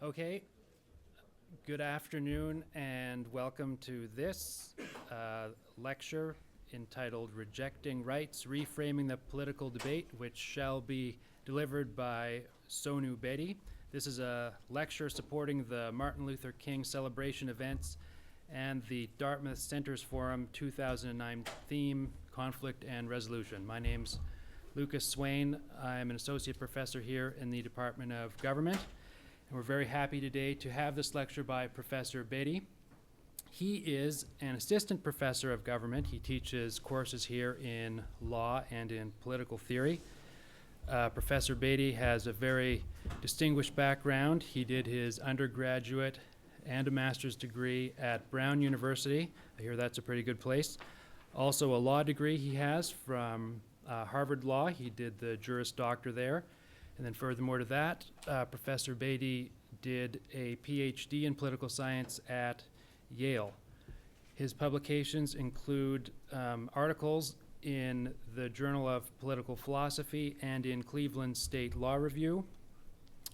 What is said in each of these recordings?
Okay, good afternoon and welcome to this lecture entitled Rejecting Rights, Reframing the Political Debate, which shall be delivered by SONU BEDI. This is a lecture supporting the Martin Luther King celebration events and the Dartmouth Centers Forum 2009 theme, Conflict and Resolution. My name's Lucas Swain. I'm an associate professor here in the Department of Government. And we're very happy today to have this lecture by Professor BEDI. He is an assistant professor of government. He teaches courses here in law and in political theory. Professor BEDI has a very distinguished background. He did his undergraduate and a master's degree at Brown University. I hear that's a pretty good place. Also a law degree he has from Harvard Law. He did the Juris Doctor there. And then furthermore to that, Professor BEDI did a PhD in political science at Yale. His publications include articles in the Journal of Political Philosophy and in Cleveland State Law Review.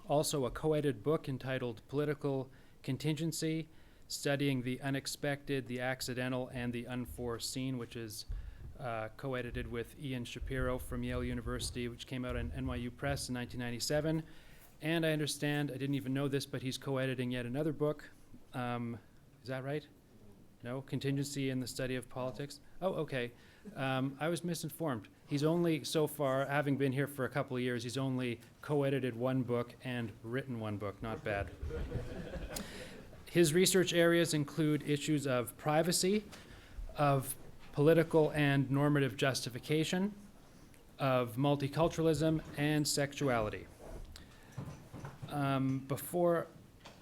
Also a co-edited book entitled Political Contingency, Studying the Unexpected, the Accidental, and the Unforeseen, which is co-edited with Ian Shapiro from Yale University, which came out in NYU Press in 1997. And I understand, I didn't even know this, but he's co-editing yet another book. Is that right? No? Contingency in the Study of Politics? Oh, okay. I was misinformed. He's only, so far, having been here for a couple of years, he's only co-edited one book and written one book. Not bad. His research areas include issues of privacy, of political and normative justification, of multiculturalism, and sexuality. Before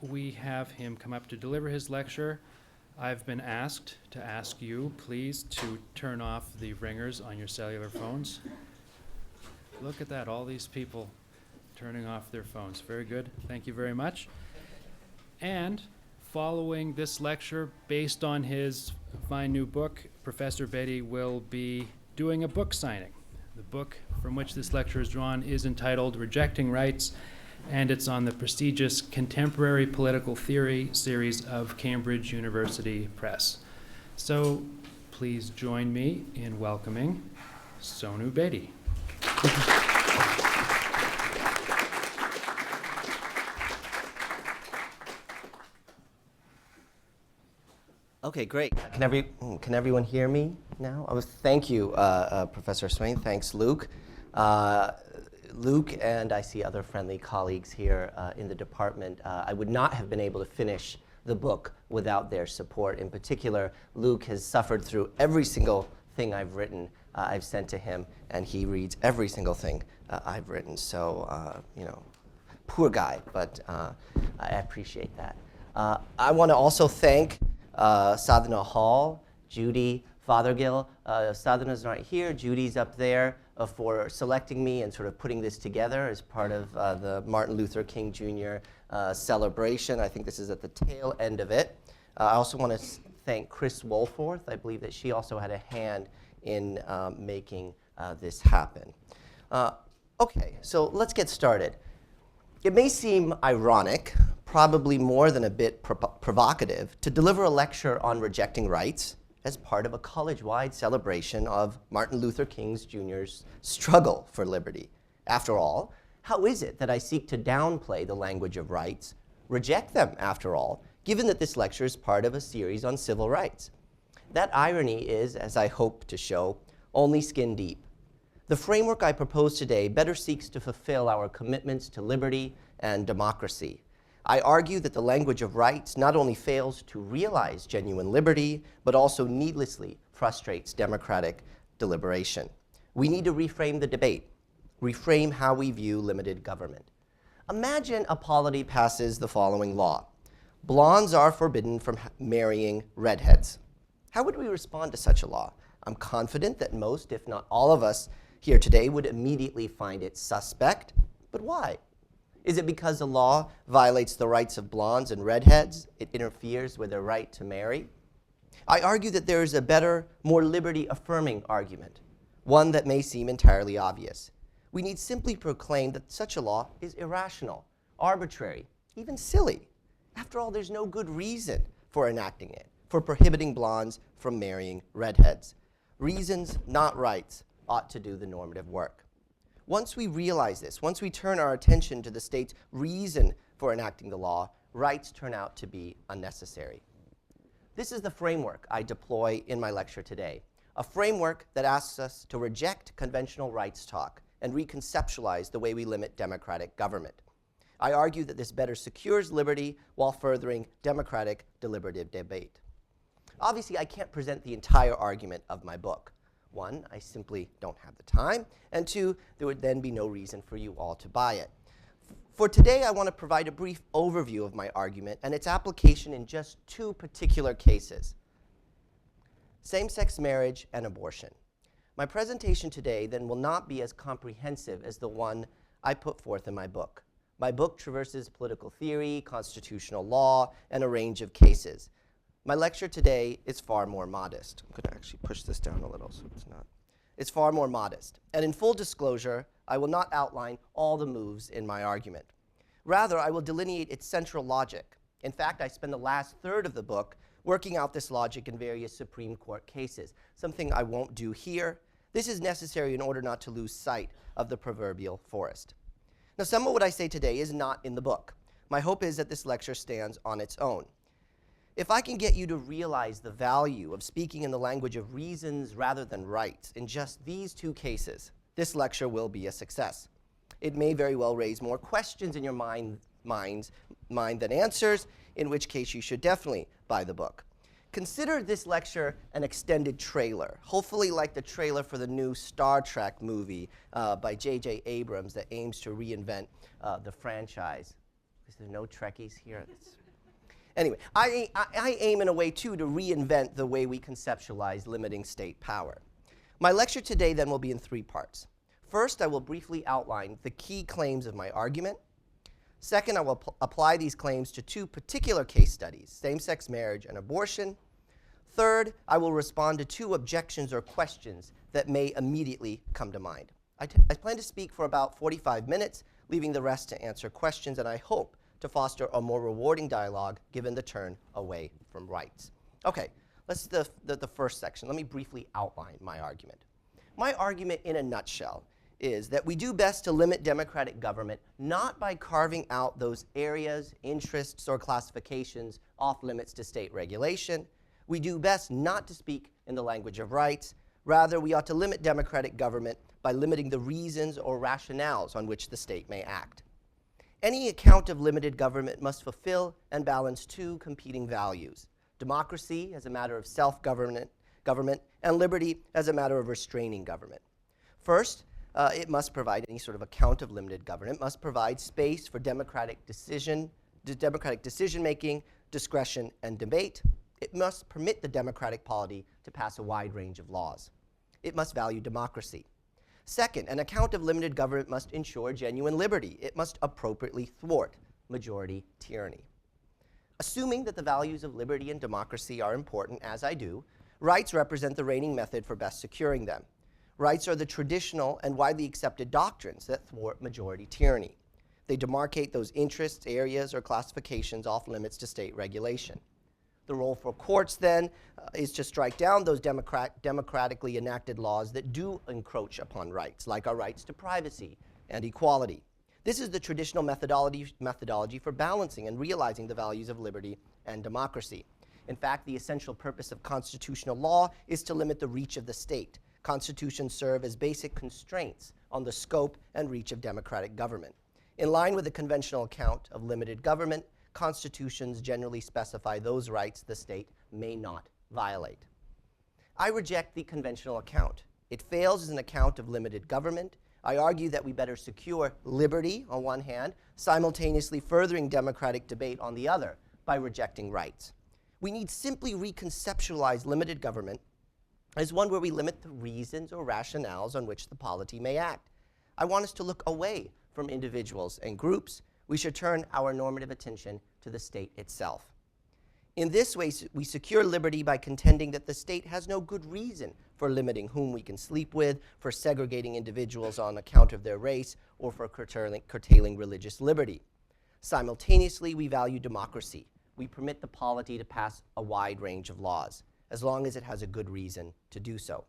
we have him come up to deliver his lecture, I've been asked to ask you, please, to turn off the ringers on your cellular phones. Look at that, all these people turning off their phones. Very good, thank you very much. And following this lecture, based on his fine new book, Professor BEDI will be doing a book signing. The book from which this lecture is drawn is entitled Rejecting Rights, and it's on the prestigious Contemporary Political Theory series of Cambridge University Press. So please join me in welcoming SONU BEDI. Okay, great. Can everyone hear me now? Thank you, Professor Swain. Thanks, Luke. Luke and I see other friendly colleagues here in the department. I would not have been able to finish the book without their support. In particular, Luke has suffered through every single thing I've written. I've sent to him, and he reads every single thing I've written. So, poor guy, but I appreciate that. I want to also thank Sadhana Hall, Judy Fothergill. Sadhana's not here, Judy's up there for selecting me and sort of putting this together as part of the Martin Luther King Jr. Celebration. I think this is at the tail end of it. I also want to thank Chris Wolforth. I believe that she also had a hand in making this happen. Okay, so let's get started. It may seem ironic, probably more than a bit provocative, to deliver a lecture on rejecting rights as part of a college-wide celebration of Martin Luther King Jr.'s struggle for liberty. After all, how is it that I seek to downplay the language of rights, reject them, after all, given that this lecture is part of a series on civil rights? That irony is, as I hope to show, only skin deep. The framework I propose today better seeks to fulfill our commitments to liberty and democracy. I argue that the language of rights not only fails to realize genuine liberty, but also needlessly frustrates democratic deliberation. We need to reframe the debate, reframe how we view limited government. Imagine a polity passes the following law. Blondes are forbidden from marrying redheads. How would we respond to such a law? I'm confident that most, if not all of us here today would immediately find it suspect, but why? Is it because the law violates the rights of blondes and redheads? It interferes with their right to marry? I argue that there is a better, more liberty-affirming argument, one that may seem entirely obvious. We need simply proclaim that such a law is irrational, arbitrary, even silly. After all, there's no good reason for enacting it, for prohibiting blondes from marrying redheads. Reasons, not rights, ought to do the normative work. Once we realize this, once we turn our attention to the state's reason for enacting the law, rights turn out to be unnecessary. This is the framework I deploy in my lecture today, a framework that asks us to reject conventional rights talk and reconceptualize the way we limit democratic government. I argue that this better secures liberty while furthering democratic deliberative debate. Obviously, I can't present the entire argument of my book. One, I simply don't have the time, and two, there would then be no reason for you all to buy it. For today, I want to provide a brief overview of my argument and its application in just two particular cases: same-sex marriage and abortion. My presentation today then will not be as comprehensive as the one I put forth in my book. My book traverses political theory, constitutional law, and a range of cases. My lecture today is far more modest. I'm going to actually push this down a little so it's not. It's far more modest. And in full disclosure, I will not outline all the moves in my argument. Rather, I will delineate its central logic. In fact, I spend the last third of the book working out this logic in various Supreme Court cases, something I won't do here. This is necessary in order not to lose sight of the proverbial forest. Now, some of what I say today is not in the book. My hope is that this lecture stands on its own. If I can get you to realize the value of speaking in the language of reasons rather than rights in just these two cases, this lecture will be a success. It may very well raise more questions in your mind than answers, in which case you should definitely buy the book. Consider this lecture an extended trailer, hopefully like the trailer for the new Star Trek movie by J.J. Abrams that aims to reinvent the franchise. Is there no Trekkies here? Anyway, I aim in a way, too, to reinvent the way we conceptualize limiting state power. My lecture today, then, will be in three parts. First, I will briefly outline the key claims of my argument. Second, I will apply these claims to two particular case studies, same-sex marriage and abortion. Third, I will respond to two objections or questions that may immediately come to mind. I plan to speak for about 45 minutes, leaving the rest to answer questions, and I hope to foster a more rewarding dialogue given the turn away from rights. Okay, let's do the first section. Let me briefly outline my argument. My argument in a nutshell is that we do best to limit democratic government not by carving out those areas, interests, or classifications off limits to state regulation. We do best not to speak in the language of rights. Rather, we ought to limit democratic government by limiting the reasons or rationales on which the state may act. Any account of limited government must fulfill and balance two competing values: democracy as a matter of self-government, and liberty as a matter of restraining government. First, it must provide any sort of account of limited government, must provide space for democratic decision-making, discretion, and debate. It must permit the democratic polity to pass a wide range of laws. It must value democracy. Second, an account of limited government must ensure genuine liberty. It must appropriately thwart majority tyranny. Assuming that the values of liberty and democracy are important, as I do, rights represent the reigning method for best securing them. Rights are the traditional and widely accepted doctrines that thwart majority tyranny. They demarcate those interests, areas, or classifications off limits to state regulation. The role for courts, then, is to strike down those democratically enacted laws that do encroach upon rights, like our rights to privacy and equality. This is the traditional methodology for balancing and realizing the values of liberty and democracy. In fact, the essential purpose of constitutional law is to limit the reach of the state. Constitutions serve as basic constraints on the scope and reach of democratic government. In line with the conventional account of limited government, constitutions generally specify those rights the state may not violate. I reject the conventional account. It fails as an account of limited government. I argue that we better secure liberty on one hand, simultaneously furthering democratic debate on the other by rejecting rights. We need simply reconceptualize limited government as one where we limit the reasons or rationales on which the polity may act. I want us to look away from individuals and groups. We should turn our normative attention to the state itself. In this way, we secure liberty by contending that the state has no good reason for limiting whom we can sleep with, for segregating individuals on account of their race, or for curtailing religious liberty. Simultaneously, we value democracy. We permit the polity to pass a wide range of laws, as long as it has a good reason to do so.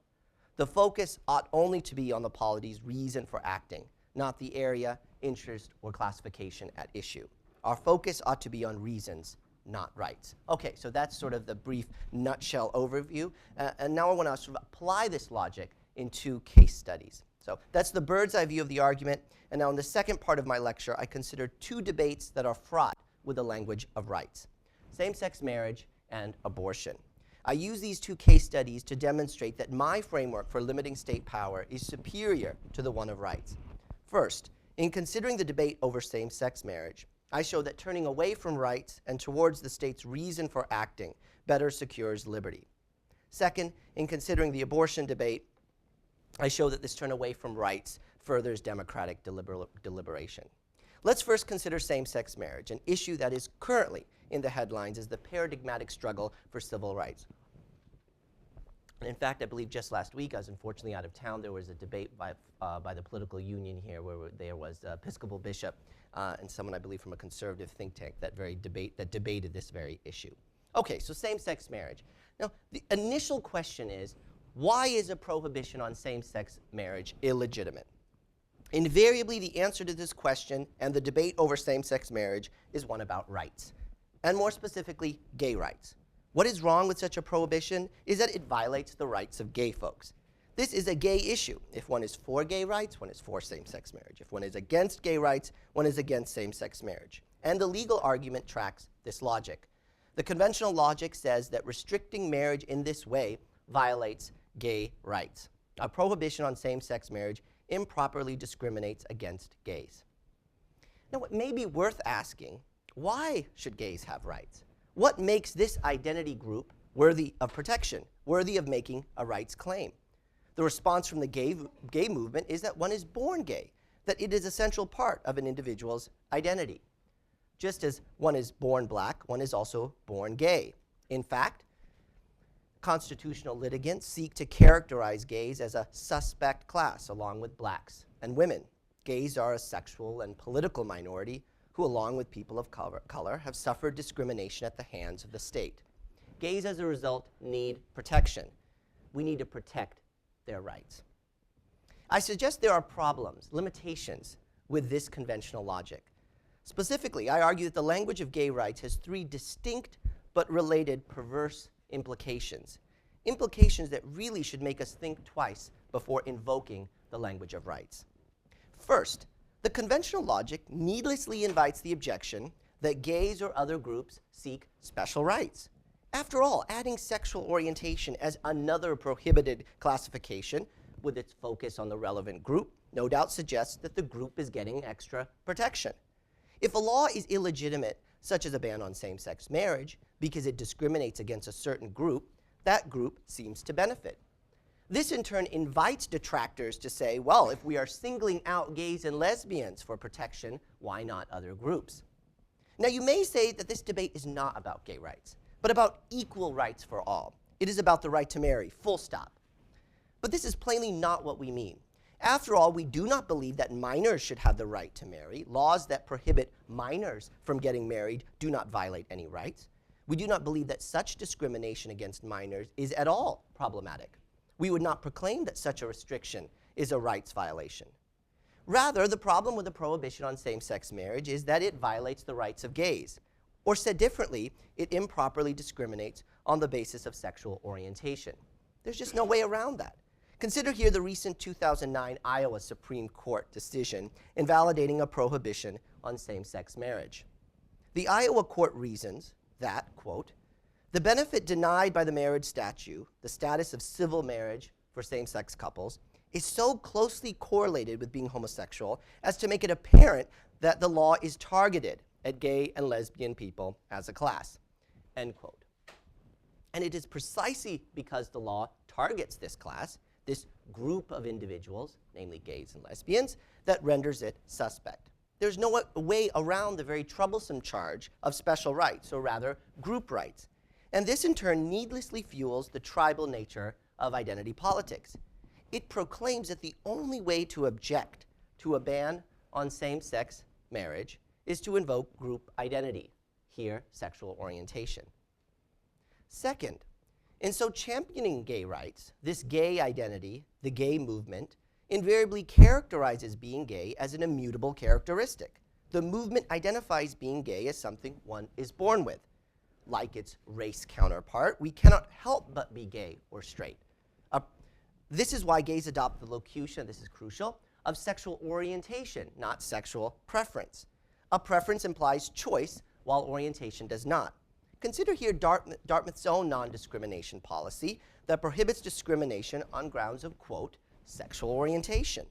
The focus ought only to be on the polity's reason for acting, not the area, interest, or classification at issue. Our focus ought to be on reasons, not rights. Okay, so that's sort of the brief nutshell overview. And now I want to sort of apply this logic in 2 case studies. So that's the bird's eye view of the argument. And now in the second part of my lecture, I consider 2 debates that are fraught with the language of rights: same-sex marriage and abortion. I use these 2 case studies to demonstrate that my framework for limiting state power is superior to the one of rights. First, in considering the debate over same-sex marriage, I show that turning away from rights and towards the state's reason for acting better secures liberty. Second, in considering the abortion debate, I show that this turn away from rights furthers democratic deliberation. Let's first consider same-sex marriage, an issue that is currently in the headlines as the paradigmatic struggle for civil rights. And in fact, I believe just last week, I was unfortunately out of town, there was a debate by the political union here where there was an Episcopal bishop and someone, I believe, from a conservative think tank that debated this very issue. Okay, so same-sex marriage. Now, the initial question is, why is a prohibition on same-sex marriage illegitimate? Invariably, the answer to this question and the debate over same-sex marriage is one about rights, and more specifically, gay rights. What is wrong with such a prohibition is that it violates the rights of gay folks. This is a gay issue. If one is for gay rights, one is for same-sex marriage. If one is against gay rights, one is against same-sex marriage. And the legal argument tracks this logic. The conventional logic says that restricting marriage in this way violates gay rights. A prohibition on same-sex marriage improperly discriminates against gays. Now, it may be worth asking, why should gays have rights? What makes this identity group worthy of protection, worthy of making a rights claim? The response from the gay movement is that one is born gay, that it is a central part of an individual's identity. Just as one is born black, one is also born gay. In fact, constitutional litigants seek to characterize gays as a suspect class along with blacks and women. Gays are a sexual and political minority who, along with people of color, have suffered discrimination at the hands of the state. Gays, as a result, need protection. We need to protect their rights. I suggest there are problems, limitations, with this conventional logic. Specifically, I argue that the language of gay rights has 3 distinct but related perverse implications. Implications that really should make us think twice before invoking the language of rights. First, the conventional logic needlessly invites the objection that gays or other groups seek special rights. After all, adding sexual orientation as another prohibited classification with its focus on the relevant group no doubt suggests that the group is getting extra protection. If a law is illegitimate, such as a ban on same-sex marriage, because it discriminates against a certain group, that group seems to benefit. This in turn invites detractors to say, well, if we are singling out gays and lesbians for protection, why not other groups? Now, you may say that this debate is not about gay rights, but about equal rights for all. It is about the right to marry, full stop. But this is plainly not what we mean. After all, we do not believe that minors should have the right to marry. Laws that prohibit minors from getting married do not violate any rights. We do not believe that such discrimination against minors is at all problematic. We would not proclaim that such a restriction is a rights violation. Rather, the problem with the prohibition on same-sex marriage is that it violates the rights of gays. Or said differently, it improperly discriminates on the basis of sexual orientation. There's just no way around that. Consider here the recent 2009 Iowa Supreme Court decision invalidating a prohibition on same-sex marriage. The Iowa court reasons that, quote, the benefit denied by the marriage statute, the status of civil marriage for same-sex couples, is so closely correlated with being homosexual as to make it apparent that the law is targeted at gay and lesbian people as a class, end quote. And it is precisely because the law targets this class, this group of individuals, namely gays and lesbians, that renders it suspect. There's no way around the very troublesome charge of special rights, or rather, group rights. And this, in turn, needlessly fuels the tribal nature of identity politics. It proclaims that the only way to object to a ban on same-sex marriage is to invoke group identity, here sexual orientation. Second, in so championing gay rights, this gay identity, the gay movement, invariably characterizes being gay as an immutable characteristic. The movement identifies being gay as something one is born with. Like its race counterpart, we cannot help but be gay or straight. This is why gays adopt the locution, this is crucial, of sexual orientation, not sexual preference. A preference implies choice, while orientation does not. Consider here Dartmouth's own non-discrimination policy that prohibits discrimination on grounds of, quote, sexual orientation.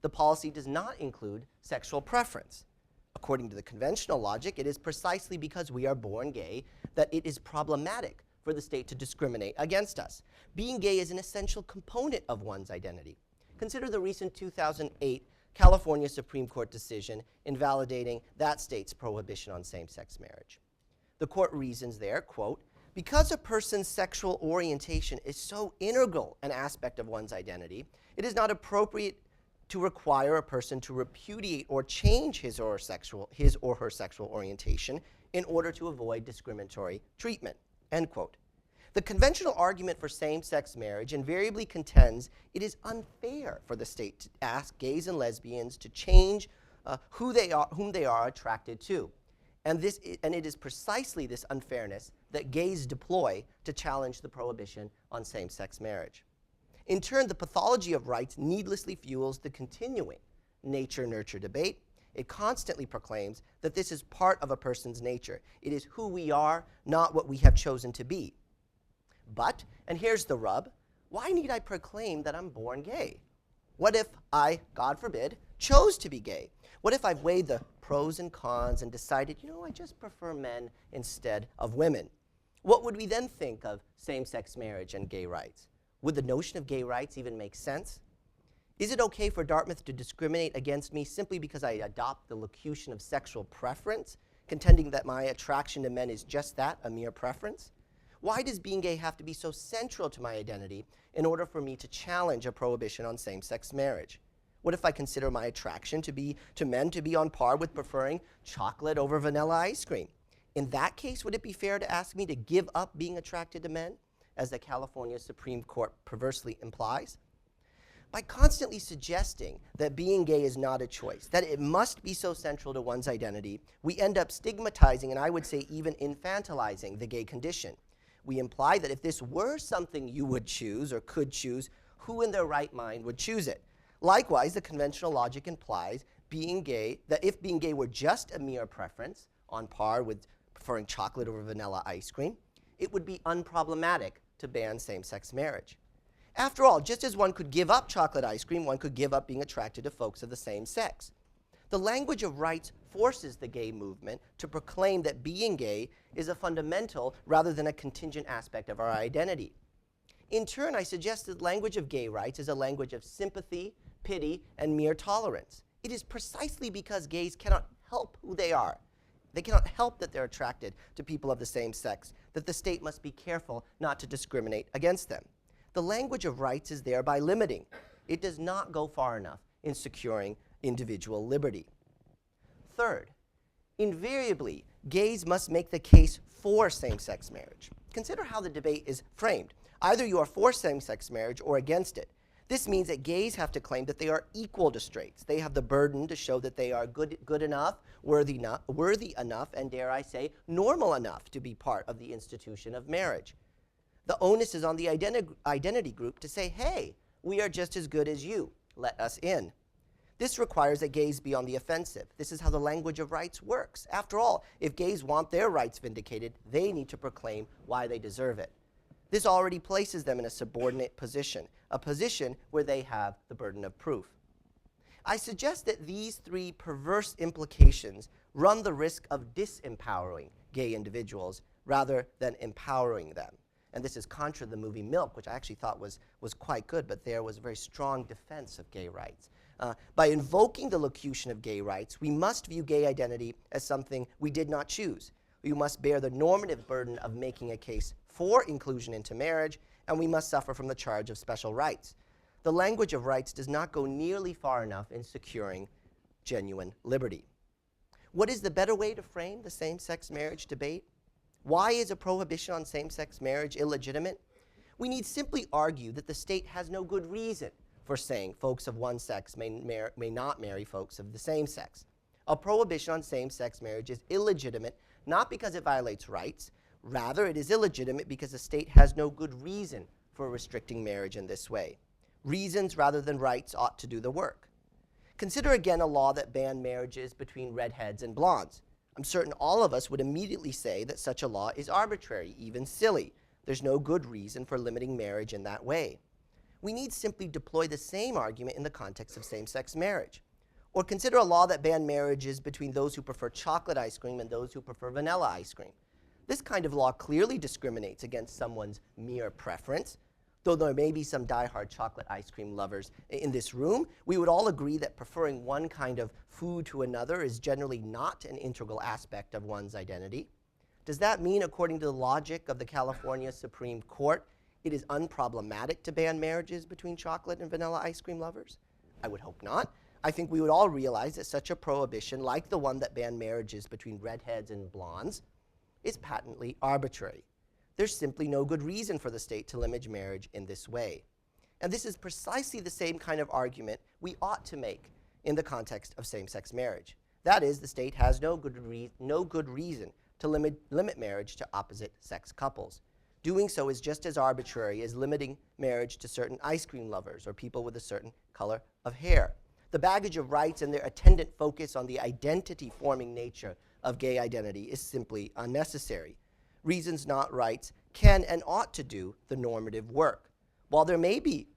The policy does not include sexual preference. According to the conventional logic, it is precisely because we are born gay that it is problematic for the state to discriminate against us. Being gay is an essential component of one's identity. Consider the recent 2008 California Supreme Court decision invalidating that state's prohibition on same-sex marriage. The court reasons there, quote, because a person's sexual orientation is so integral an aspect of one's identity, it is not appropriate to require a person to repudiate or change his or her sexual orientation in order to avoid discriminatory treatment, end quote. The conventional argument for same-sex marriage invariably contends it is unfair for the state to ask gays and lesbians to change whom they are attracted to. And it is precisely this unfairness that gays deploy to challenge the prohibition on same-sex marriage. In turn, the pathology of rights needlessly fuels the continuing nature-nurture debate. It constantly proclaims that this is part of a person's nature. It is who we are, not what we have chosen to be. But, and here's the rub, why need I proclaim that I'm born gay? What if I, God forbid, chose to be gay? What if I've weighed the pros and cons and decided, you know, I just prefer men instead of women? What would we then think of same-sex marriage and gay rights? Would the notion of gay rights even make sense? Is it okay for Dartmouth to discriminate against me simply because I adopt the locution of sexual preference, contending that my attraction to men is just that, a mere preference? Why does being gay have to be so central to my identity in order for me to challenge a prohibition on same-sex marriage? What if I consider my attraction to men to be on par with preferring chocolate over vanilla ice cream? In that case, would it be fair to ask me to give up being attracted to men, as the California Supreme Court perversely implies? By constantly suggesting that being gay is not a choice, that it must be so central to one's identity, we end up stigmatizing, and I would say even infantilizing, the gay condition. We imply that if this were something you would choose or could choose, who in their right mind would choose it? Likewise, the conventional logic implies that if being gay were just a mere preference, on par with preferring chocolate over vanilla ice cream, it would be unproblematic to ban same-sex marriage. After all, just as one could give up chocolate ice cream, one could give up being attracted to folks of the same sex. The language of rights forces the gay movement to proclaim that being gay is a fundamental rather than a contingent aspect of our identity. In turn, I suggest that the language of gay rights is a language of sympathy, pity, and mere tolerance. It is precisely because gays cannot help who they are. They cannot help that they're attracted to people of the same sex, that the state must be careful not to discriminate against them. The language of rights is thereby limiting. It does not go far enough in securing individual liberty. Third, invariably, gays must make the case for same-sex marriage. Consider how the debate is framed. Either you are for same-sex marriage or against it. This means that gays have to claim that they are equal to straights. They have the burden to show that they are good enough, worthy enough, and dare I say, normal enough to be part of the institution of marriage. The onus is on the identity group to say, hey, we are just as good as you. Let us in. This requires that gays be on the offensive. This is how the language of rights works. After all, if gays want their rights vindicated, they need to proclaim why they deserve it. This already places them in a subordinate position, a position where they have the burden of proof. I suggest that these three perverse implications run the risk of disempowering gay individuals rather than empowering them. And this is contra the movie Milk, which I actually thought was quite good, but there was a very strong defense of gay rights. By invoking the locution of gay rights, we must view gay identity as something we did not choose. We must bear the normative burden of making a case for inclusion into marriage, and we must suffer from the charge of special rights. The language of rights does not go nearly far enough in securing genuine liberty. What is the better way to frame the same-sex marriage debate? Why is a prohibition on same-sex marriage illegitimate? We need simply argue that the state has no good reason for saying folks of one sex may not marry folks of the same sex. A prohibition on same-sex marriage is illegitimate not because it violates rights, rather it is illegitimate because the state has no good reason for restricting marriage in this way. Reasons rather than rights ought to do the work. Consider again a law that banned marriages between redheads and blondes. I'm certain all of us would immediately say that such a law is arbitrary, even silly. There's no good reason for limiting marriage in that way. We need simply deploy the same argument in the context of same-sex marriage. Or consider a law that banned marriages between those who prefer chocolate ice cream and those who prefer vanilla ice cream. This kind of law clearly discriminates against someone's mere preference. Though there may be some die-hard chocolate ice cream lovers in this room, we would all agree that preferring one kind of food to another is generally not an integral aspect of one's identity. Does that mean, according to the logic of the California Supreme Court, it is unproblematic to ban marriages between chocolate and vanilla ice cream lovers? I would hope not. I think we would all realize that such a prohibition, like the one that banned marriages between redheads and blondes, is patently arbitrary. There's simply no good reason for the state to limit marriage in this way. And this is precisely the same kind of argument we ought to make in the context of same-sex marriage. That is, the state has no good reason to limit marriage to opposite-sex couples. Doing so is just as arbitrary as limiting marriage to certain ice cream lovers or people with a certain color of hair. The baggage of rights and their attendant focus on the identity-forming nature of gay identity is simply unnecessary. Reasons, not rights, can and ought to do the normative work. While there may be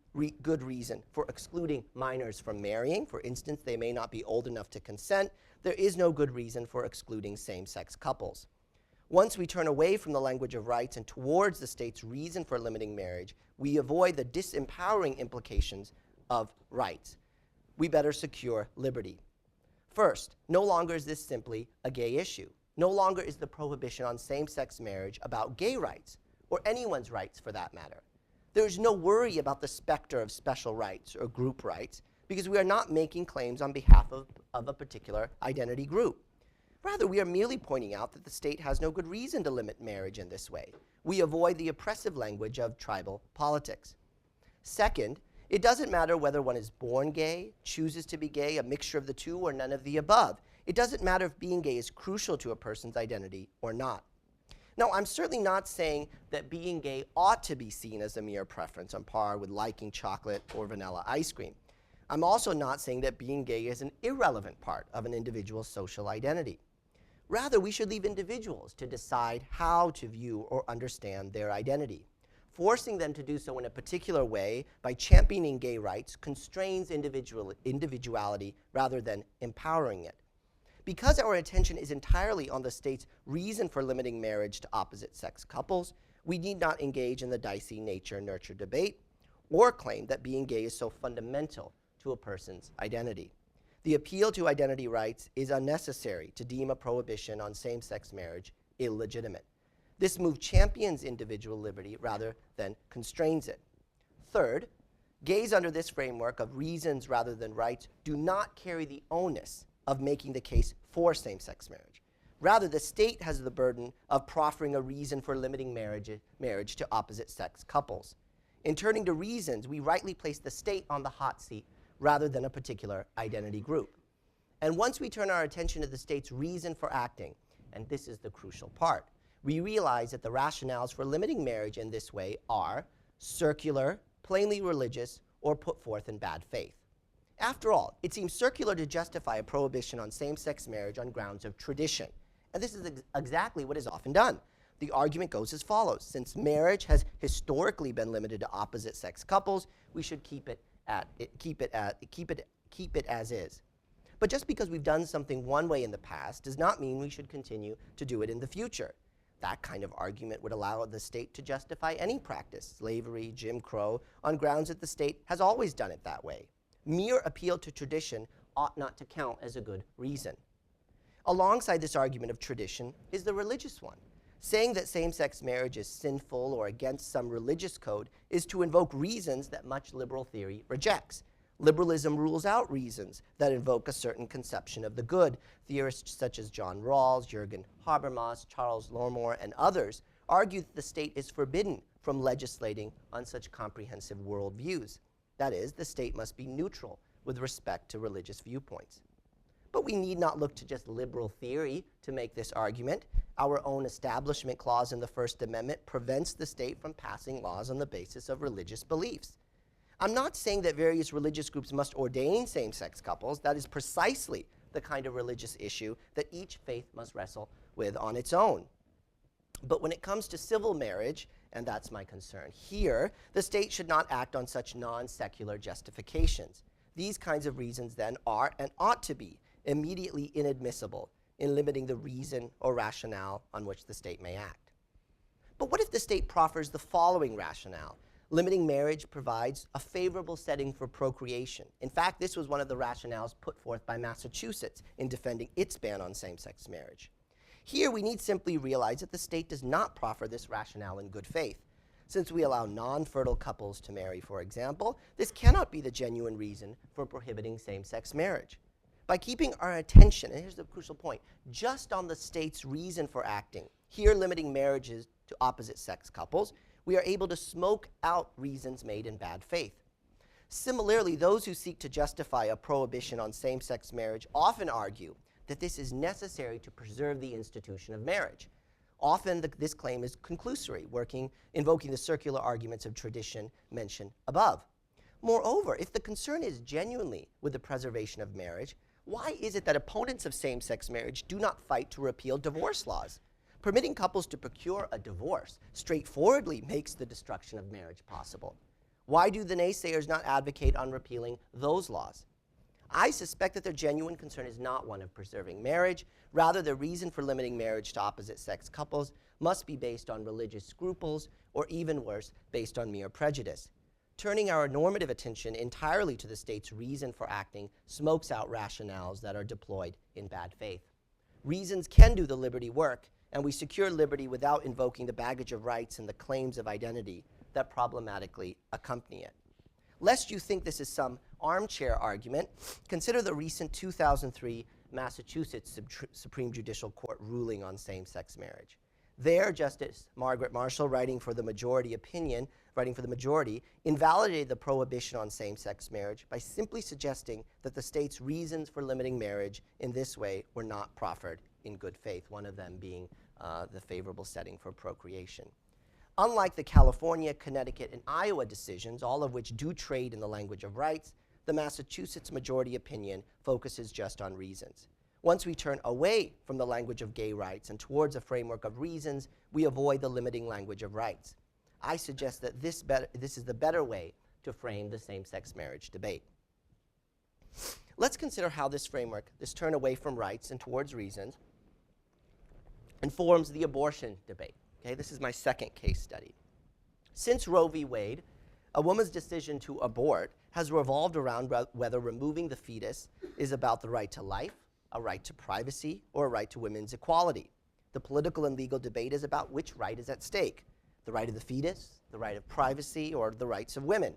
good reason for excluding minors from marrying, for instance, they may not be old enough to consent, there is no good reason for excluding same-sex couples. Once we turn away from the language of rights and towards the state's reason for limiting marriage, we avoid the disempowering implications of rights. We better secure liberty. First, no longer is this simply a gay issue. No longer is the prohibition on same-sex marriage about gay rights, or anyone's rights for that matter. There is no worry about the specter of special rights or group rights, because we are not making claims on behalf of a particular identity group. Rather, we are merely pointing out that the state has no good reason to limit marriage in this way. We avoid the oppressive language of tribal politics. Second, it doesn't matter whether one is born gay, chooses to be gay, a mixture of the two, or none of the above. It doesn't matter if being gay is crucial to a person's identity or not. Now, I'm certainly not saying that being gay ought to be seen as a mere preference on par with liking chocolate or vanilla ice cream. I'm also not saying that being gay is an irrelevant part of an individual's social identity. Rather, we should leave individuals to decide how to view or understand their identity. Forcing them to do so in a particular way by championing gay rights constrains individuality rather than empowering it. Because our attention is entirely on the state's reason for limiting marriage to opposite-sex couples, we need not engage in the dicey nature-nurture debate or claim that being gay is so fundamental to a person's identity. The appeal to identity rights is unnecessary to deem a prohibition on same-sex marriage illegitimate. This move champions individual liberty rather than constrains it. Third, gays under this framework of reasons rather than rights do not carry the onus of making the case for same-sex marriage. Rather, the state has the burden of proffering a reason for limiting marriage to opposite-sex couples. In turning to reasons, we rightly place the state on the hot seat rather than a particular identity group. And once we turn our attention to the state's reason for acting, and this is the crucial part, we realize that the rationales for limiting marriage in this way are circular, plainly religious, or put forth in bad faith. After all, it seems circular to justify a prohibition on same-sex marriage on grounds of tradition. And this is exactly what is often done. The argument goes as follows. Since marriage has historically been limited to opposite-sex couples, we should keep it as is. But just because we've done something one way in the past does not mean we should continue to do it in the future. That kind of argument would allow the state to justify any practice, slavery, Jim Crow, on grounds that the state has always done it that way. Mere appeal to tradition ought not to count as a good reason. Alongside this argument of tradition is the religious one. Saying that same-sex marriage is sinful or against some religious code is to invoke reasons that much liberal theory rejects. Liberalism rules out reasons that invoke a certain conception of the good. Theorists such as John Rawls, Jürgen Habermas, Charles Lormor, and others argue that the state is forbidden from legislating on such comprehensive worldviews. That is, the state must be neutral with respect to religious viewpoints. But we need not look to just liberal theory to make this argument. Our own Establishment Clause in the First Amendment prevents the state from passing laws on the basis of religious beliefs. I'm not saying that various religious groups must ordain same-sex couples. That is precisely the kind of religious issue that each faith must wrestle with on its own. But when it comes to civil marriage, and that's my concern here, the state should not act on such non-secular justifications. These kinds of reasons then are and ought to be immediately inadmissible in limiting the reason or rationale on which the state may act. But what if the state proffers the following rationale? Limiting marriage provides a favorable setting for procreation. In fact, this was one of the rationales put forth by Massachusetts in defending its ban on same-sex marriage. Here, we need simply realize that the state does not proffer this rationale in good faith. Since we allow non-fertile couples to marry, for example, this cannot be the genuine reason for prohibiting same-sex marriage. By keeping our attention, and here's the crucial point, just on the state's reason for acting, here limiting marriages to opposite-sex couples, we are able to smoke out reasons made in bad faith. Similarly, those who seek to justify a prohibition on same-sex marriage often argue that this is necessary to preserve the institution of marriage. Often this claim is conclusory, invoking the circular arguments of tradition mentioned above. Moreover, if the concern is genuinely with the preservation of marriage, why is it that opponents of same-sex marriage do not fight to repeal divorce laws? Permitting couples to procure a divorce straightforwardly makes the destruction of marriage possible. Why do the naysayers not advocate on repealing those laws? I suspect that their genuine concern is not one of preserving marriage. Rather, the reason for limiting marriage to opposite-sex couples must be based on religious scruples, or even worse, based on mere prejudice. Turning our normative attention entirely to the state's reason for acting smokes out rationales that are deployed in bad faith. Reasons can do the liberty work, and we secure liberty without invoking the baggage of rights and the claims of identity that problematically accompany it. Lest you think this is some armchair argument, consider the recent 2003 Massachusetts Supreme Judicial Court ruling on same-sex marriage. There, Justice Margaret Marshall, writing for the majority, invalidated the prohibition on same-sex marriage by simply suggesting that the state's reasons for limiting marriage in this way were not proffered in good faith, one of them being the favorable setting for procreation. Unlike the California, Connecticut, and Iowa decisions, all of which do trade in the language of rights, the Massachusetts majority opinion focuses just on reasons. Once we turn away from the language of gay rights and towards a framework of reasons, we avoid the limiting language of rights. I suggest that this is the better way to frame the same-sex marriage debate. Let's consider how this framework, this turn away from rights and towards reasons, informs the abortion debate. Okay, this is my second case study. Since Roe v. Wade, a woman's decision to abort has revolved around whether removing the fetus is about the right to life, a right to privacy, or a right to women's equality. The political and legal debate is about which right is at stake, the right of the fetus, the right of privacy, or the rights of women.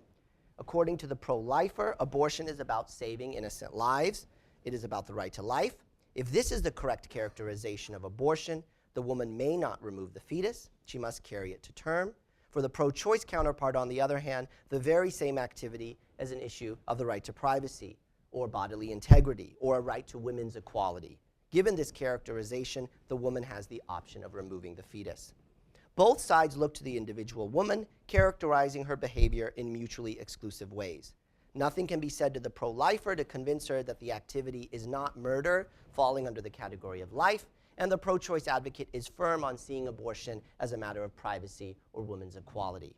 According to the pro-lifer, abortion is about saving innocent lives. It is about the right to life. If this is the correct characterization of abortion, the woman may not remove the fetus. She must carry it to term. For the pro-choice counterpart, on the other hand, the very same activity is an issue of the right to privacy, or bodily integrity, or a right to women's equality. Given this characterization, the woman has the option of removing the fetus. Both sides look to the individual woman, characterizing her behavior in mutually exclusive ways. Nothing can be said to the pro-lifer to convince her that the activity is not murder, falling under the category of life, and the pro-choice advocate is firm on seeing abortion as a matter of privacy or women's equality.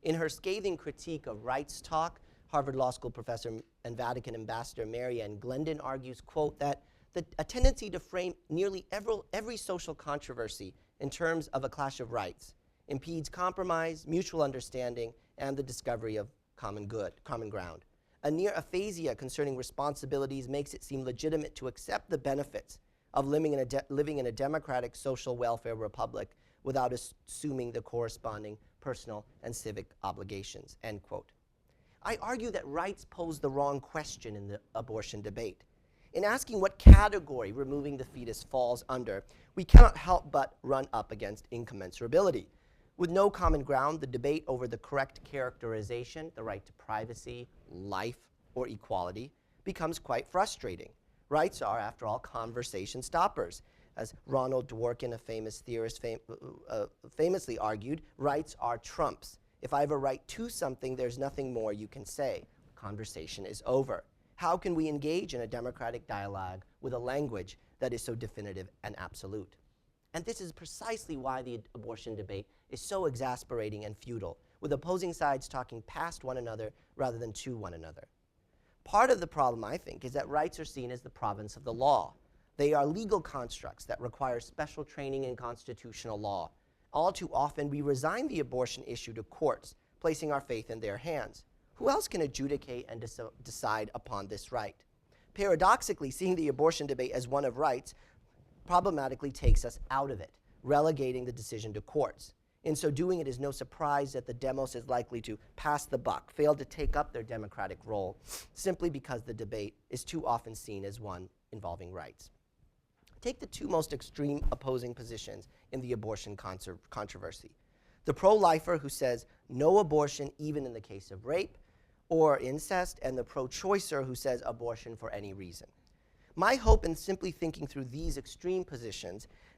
In her scathing critique of rights talk, Harvard Law School professor and Vatican ambassador Mary Ann Glendon argues, quote, that a tendency to frame nearly every social controversy in terms of a clash of rights impedes compromise, mutual understanding, and the discovery of common ground. A near aphasia concerning responsibilities makes it seem legitimate to accept the benefits of living in a democratic social welfare republic without assuming the corresponding personal and civic obligations, end quote. I argue that rights pose the wrong question in the abortion debate. In asking what category removing the fetus falls under, we cannot help but run up against incommensurability. With no common ground, the debate over the correct characterization, the right to privacy, life, or equality, becomes quite frustrating. Rights are, after all, conversation stoppers. As Ronald Dworkin, a famous theorist, famously argued, rights are trumps. If I have a right to something, there's nothing more you can say. Conversation is over. How can we engage in a democratic dialogue with a language that is so definitive and absolute? And this is precisely why the abortion debate is so exasperating and futile, with opposing sides talking past one another rather than to one another. Part of the problem, I think, is that rights are seen as the province of the law. They are legal constructs that require special training in constitutional law. All too often, we resign the abortion issue to courts, placing our faith in their hands. Who else can adjudicate and decide upon this right? Paradoxically, seeing the abortion debate as one of rights problematically takes us out of it, relegating the decision to courts. In so doing, it is no surprise that the demos is likely to pass the buck, fail to take up their democratic role, simply because the debate is too often seen as one involving rights. Take the two most extreme opposing positions in the abortion controversy. The pro-lifer who says no abortion even in the case of rape or incest, and the pro-choicer who says abortion for any reason. My hope in simply thinking through these extreme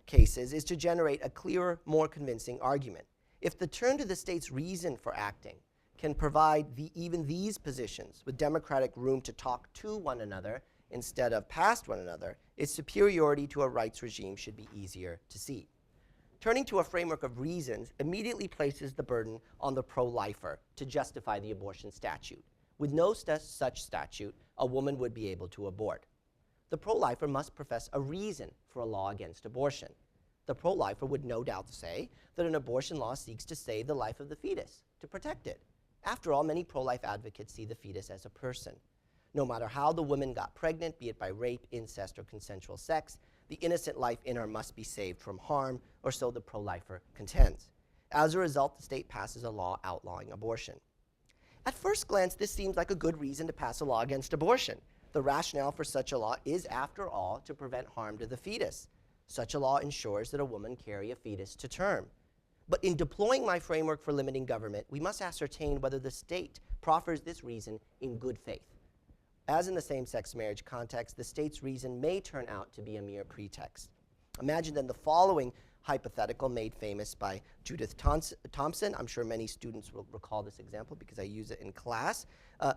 cases is to generate a clearer, more convincing argument. If the turn to the state's reason for acting can provide even these positions with democratic room to talk to one another instead of past one another, its superiority to a rights regime should be easier to see. Turning to a framework of reasons immediately places the burden on the pro-lifer to justify the abortion statute. With no such statute, a woman would be able to abort. The pro-lifer must profess a reason for a law against abortion. The pro-lifer would no doubt say that an abortion law seeks to save the life of the fetus, to protect it. After all, many pro-life advocates see the fetus as a person. No matter how the woman got pregnant, be it by rape, incest, or consensual sex, the innocent life in her must be saved from harm, or so the pro-lifer contends. As a result, the state passes a law outlawing abortion. At first glance, this seems like a good reason to pass a law against abortion. The rationale for such a law is, after all, to prevent harm to the fetus. Such a law ensures that a woman carry a fetus to term. But in deploying my framework for limiting government, we must ascertain whether the state proffers this reason in good faith. As in the same-sex marriage context, the state's reason may turn out to be a mere pretext. Imagine then the following hypothetical made famous by Judith Thompson. I'm sure many students will recall this example because I use it in class.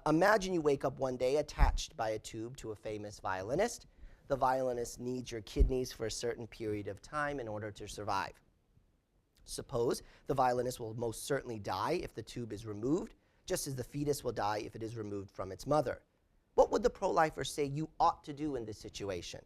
Imagine you wake up one day attached by a tube to a famous violinist. The violinist needs your kidneys for a certain period of time in order to survive. Suppose the violinist will most certainly die if the tube is removed, just as the fetus will die if it is removed from its mother. What would the pro-lifer say you ought to do in this situation?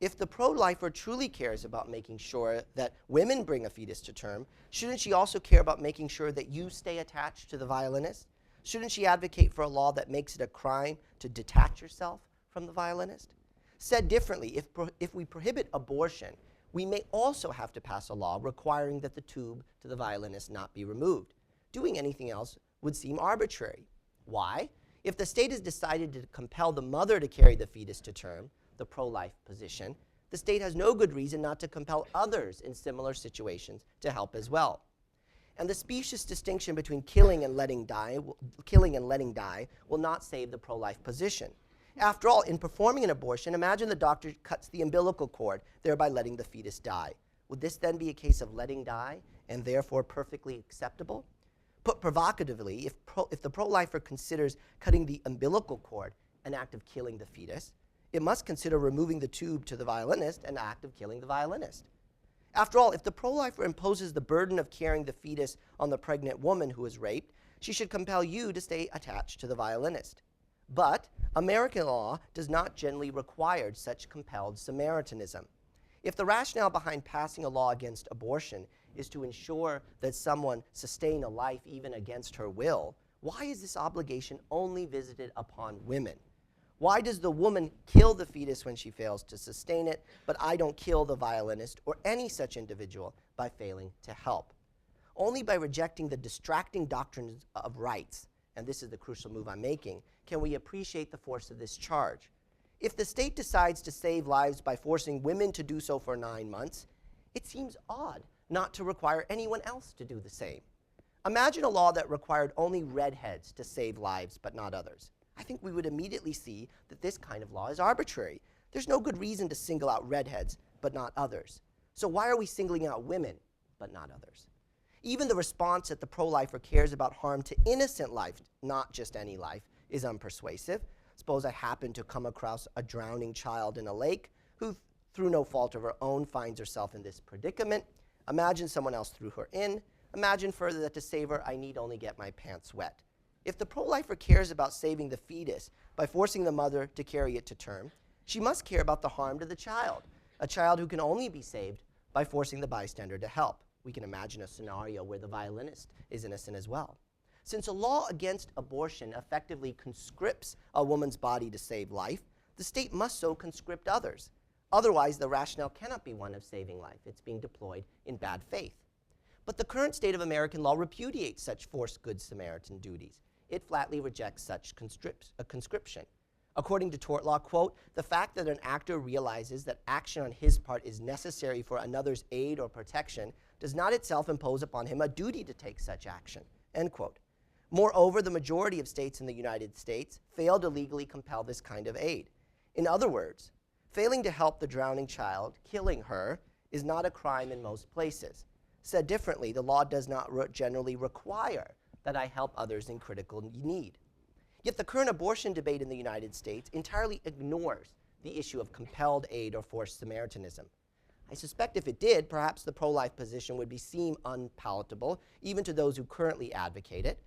If the pro-lifer truly cares about making sure that women bring a fetus to term, shouldn't she also care about making sure that you stay attached to the violinist? Shouldn't she advocate for a law that makes it a crime to detach yourself from the violinist? Said differently, if we prohibit abortion, we may also have to pass a law requiring that the tube to the violinist not be removed. Doing anything else would seem arbitrary. Why? If the state has decided to compel the mother to carry the fetus to term, the pro-life position, the state has no good reason not to compel others in similar situations to help as well. And the specious distinction between killing and letting die will not save the pro-life position. After all, in performing an abortion, imagine the doctor cuts the umbilical cord, thereby letting the fetus die. Would this then be a case of letting die and therefore perfectly acceptable? Put provocatively, if the pro-lifer considers cutting the umbilical cord an act of killing the fetus, it must consider removing the tube to the violinist an act of killing the violinist. After all, if the pro-lifer imposes the burden of carrying the fetus on the pregnant woman who is raped, she should compel you to stay attached to the violinist. But American law does not generally require such compelled Samaritanism. If the rationale behind passing a law against abortion is to ensure that someone sustain a life even against her will, why is this obligation only visited upon women? Why does the woman kill the fetus when she fails to sustain it, but I don't kill the violinist or any such individual by failing to help? Only by rejecting the distracting doctrines of rights and this is the crucial move I'm making, can we appreciate the force of this charge. If the state decides to save lives by forcing women to do so for 9 months, it seems odd not to require anyone else to do the same. Imagine a law that required only redheads to save lives but not others. I think we would immediately see that this kind of law is arbitrary. There's no good reason to single out redheads but not others. So why are we singling out women but not others? Even the response that the pro-lifer cares about harm to innocent life, not just any life, is unpersuasive. Suppose I happen to come across a drowning child in a lake who, through no fault of her own, finds herself in this predicament. Imagine someone else threw her in. Imagine further that to save her, I need only get my pants wet. If the pro-lifer cares about saving the fetus by forcing the mother to carry it to term, she must care about the harm to the child, a child who can only be saved by forcing the bystander to help. We can imagine a scenario where the violinist is innocent as well. Since a law against abortion effectively conscripts a woman's body to save life, the state must so conscript others. Otherwise, the rationale cannot be one of saving life. It's being deployed in bad faith. But the current state of American law repudiates such forced Good Samaritan duties. It flatly rejects such conscription. According to tort law, quote, the fact that an actor realizes that action on his part is necessary for another's aid or protection does not itself impose upon him a duty to take such action, end quote. Moreover, the majority of states in the United States fail to legally compel this kind of aid. In other words, failing to help the drowning child, killing her, is not a crime in most places. Said differently, the law does not generally require that I help others in critical need. Yet the current abortion debate in the United States entirely ignores the issue of compelled aid or forced Samaritanism. I suspect if it did, perhaps the pro-life position would seem unpalatable, even to those who currently advocate it.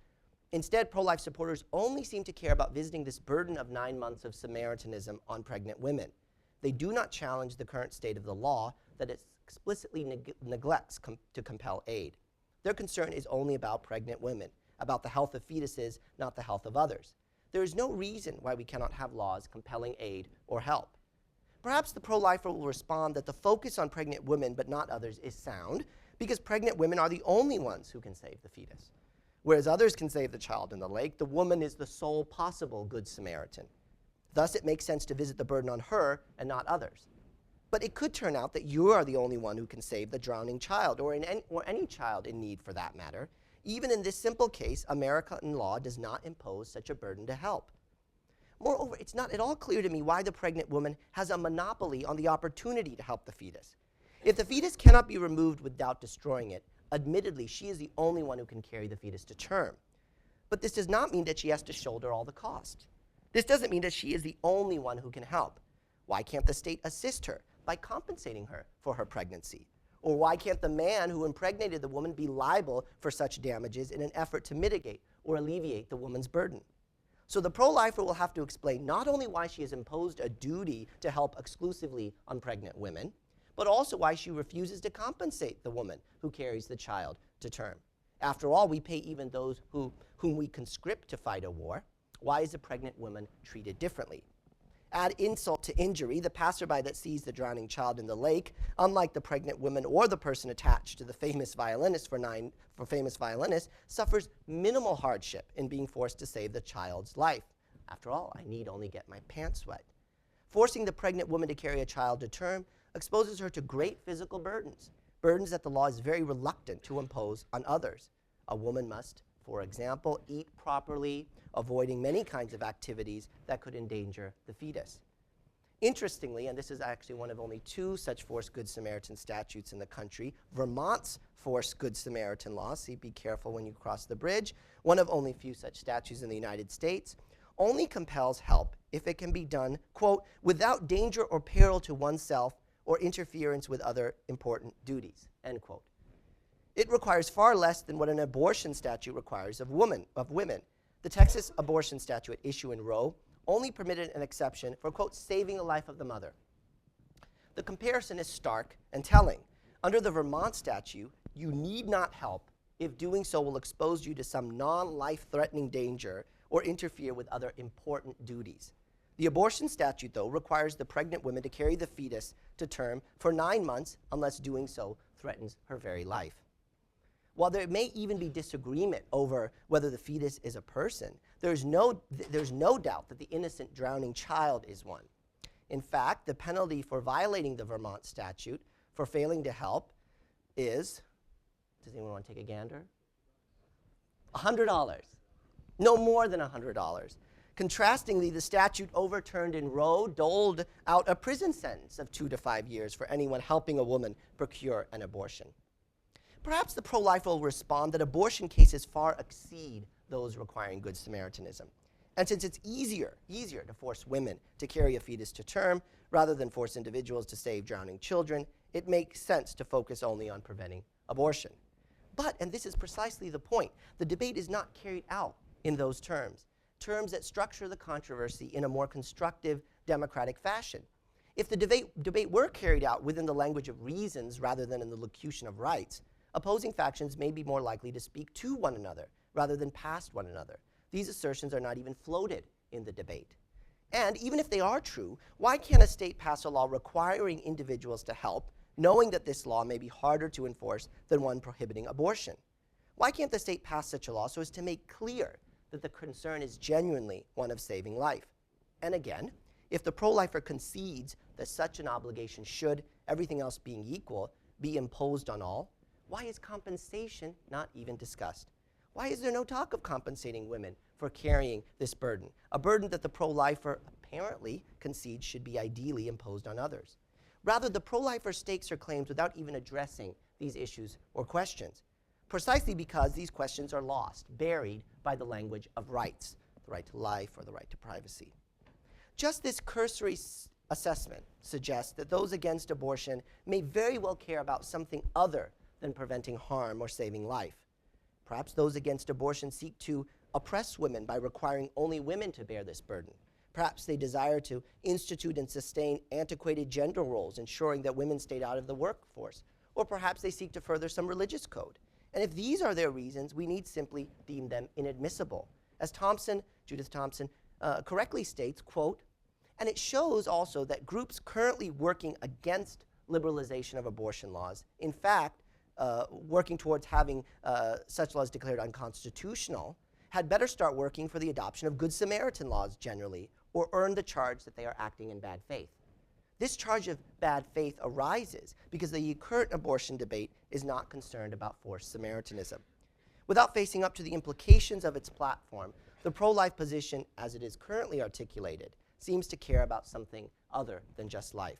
Instead, pro-life supporters only seem to care about visiting this burden of 9 months of Samaritanism on pregnant women. They do not challenge the current state of the law that it explicitly neglects to compel aid. Their concern is only about pregnant women, about the health of fetuses, not the health of others. There is no reason why we cannot have laws compelling aid or help. Perhaps the pro-lifer will respond that the focus on pregnant women but not others is sound because pregnant women are the only ones who can save the fetus. Whereas others can save the child in the lake, the woman is the sole possible Good Samaritan. Thus, it makes sense to visit the burden on her and not others. But it could turn out that you are the only one who can save the drowning child, or any child in need for that matter. Even in this simple case, American law does not impose such a burden to help. Moreover, it's not at all clear to me why the pregnant woman has a monopoly on the opportunity to help the fetus. If the fetus cannot be removed without destroying it, admittedly, she is the only one who can carry the fetus to term. But this does not mean that she has to shoulder all the cost. This doesn't mean that she is the only one who can help. Why can't the state assist her by compensating her for her pregnancy? Or why can't the man who impregnated the woman be liable for such damages in an effort to mitigate or alleviate the woman's burden? So the pro-lifer will have to explain not only why she has imposed a duty to help exclusively on pregnant women, but also why she refuses to compensate the woman who carries the child to term. After all, we pay even those whom we conscript to fight a war. Why is a pregnant woman treated differently? Add insult to injury, the passerby that sees the drowning child in the lake, unlike the pregnant woman or the person attached to the famous violinist for famous violinists, suffers minimal hardship in being forced to save the child's life. After all, I need only get my pants wet. Forcing the pregnant woman to carry a child to term exposes her to great physical burdens, burdens that the law is very reluctant to impose on others. A woman must, for example, eat properly, avoiding many kinds of activities that could endanger the fetus. Interestingly, and this is actually one of only 2 such forced Good Samaritan statutes in the country, Vermont's forced Good Samaritan law, see, be careful when you cross the bridge, one of only few such statutes in the United States, only compels help if it can be done, quote, without danger or peril to oneself or interference with other important duties, end quote. It requires far less than what an abortion statute requires of women. The Texas abortion statute at issue in Roe only permitted an exception for, quote, saving the life of the mother. The comparison is stark and telling. Under the Vermont statute, you need not help if doing so will expose you to some non-life-threatening danger or interfere with other important duties. The abortion statute, though, requires the pregnant woman to carry the fetus to term for 9 months unless doing so threatens her very life. While there may even be disagreement over whether the fetus is a person, there's no doubt that the innocent drowning child is one. In fact, the penalty for violating the Vermont statute for failing to help is, does anyone want to take a gander? $100. No more than $100. Contrastingly, the statute overturned in Roe doled out a prison sentence of 2 to 5 years for anyone helping a woman procure an abortion. Perhaps the pro-lifer will respond that abortion cases far exceed those requiring Good Samaritanism. And since it's easier to force women to carry a fetus to term rather than force individuals to save drowning children, it makes sense to focus only on preventing abortion. But, and this is precisely the point, the debate is not carried out in those terms that structure the controversy in a more constructive, democratic fashion. If the debate were carried out within the language of reasons rather than in the locution of rights, opposing factions may be more likely to speak to one another rather than past one another. These assertions are not even floated in the debate. And even if they are true, why can't a state pass a law requiring individuals to help, knowing that this law may be harder to enforce than one prohibiting abortion? Why can't the state pass such a law so as to make clear that the concern is genuinely one of saving life? And again, if the pro-lifer concedes that such an obligation should, everything else being equal, be imposed on all, why is compensation not even discussed? Why is there no talk of compensating women for carrying this burden, a burden that the pro-lifer apparently concedes should be ideally imposed on others? Rather, the pro-lifer stakes her claims without even addressing these issues or questions, precisely because these questions are lost, buried by the language of rights, the right to life or the right to privacy. Just this cursory assessment suggests that those against abortion may very well care about something other than preventing harm or saving life. Perhaps those against abortion seek to oppress women by requiring only women to bear this burden. Perhaps they desire to institute and sustain antiquated gender roles, ensuring that women stayed out of the workforce. Or perhaps they seek to further some religious code. And if these are their reasons, we need simply deem them inadmissible. As Judith Thompson, correctly states, quote, and it shows also that groups currently working against liberalization of abortion laws, in fact, working towards having such laws declared unconstitutional, had better start working for the adoption of Good Samaritan laws generally, or earn the charge that they are acting in bad faith. This charge of bad faith arises because the current abortion debate is not concerned about forced Samaritanism. Without facing up to the implications of its platform, the pro-life position, as it is currently articulated, seems to care about something other than just life.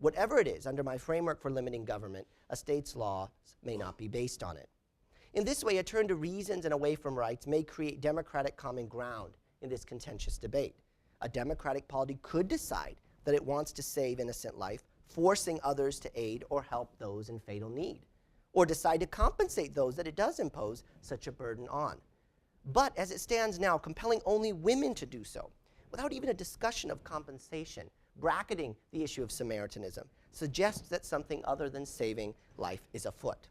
Whatever it is, under my framework for limiting government, a state's laws may not be based on it. In this way, a turn to reasons and away from rights may create democratic common ground in this contentious debate. A democratic polity could decide that it wants to save innocent life, forcing others to aid or help those in fatal need, or decide to compensate those that it does impose such a burden on. But as it stands now, compelling only women to do so, without even a discussion of compensation, bracketing the issue of Samaritanism, suggests that something other than saving life is afoot.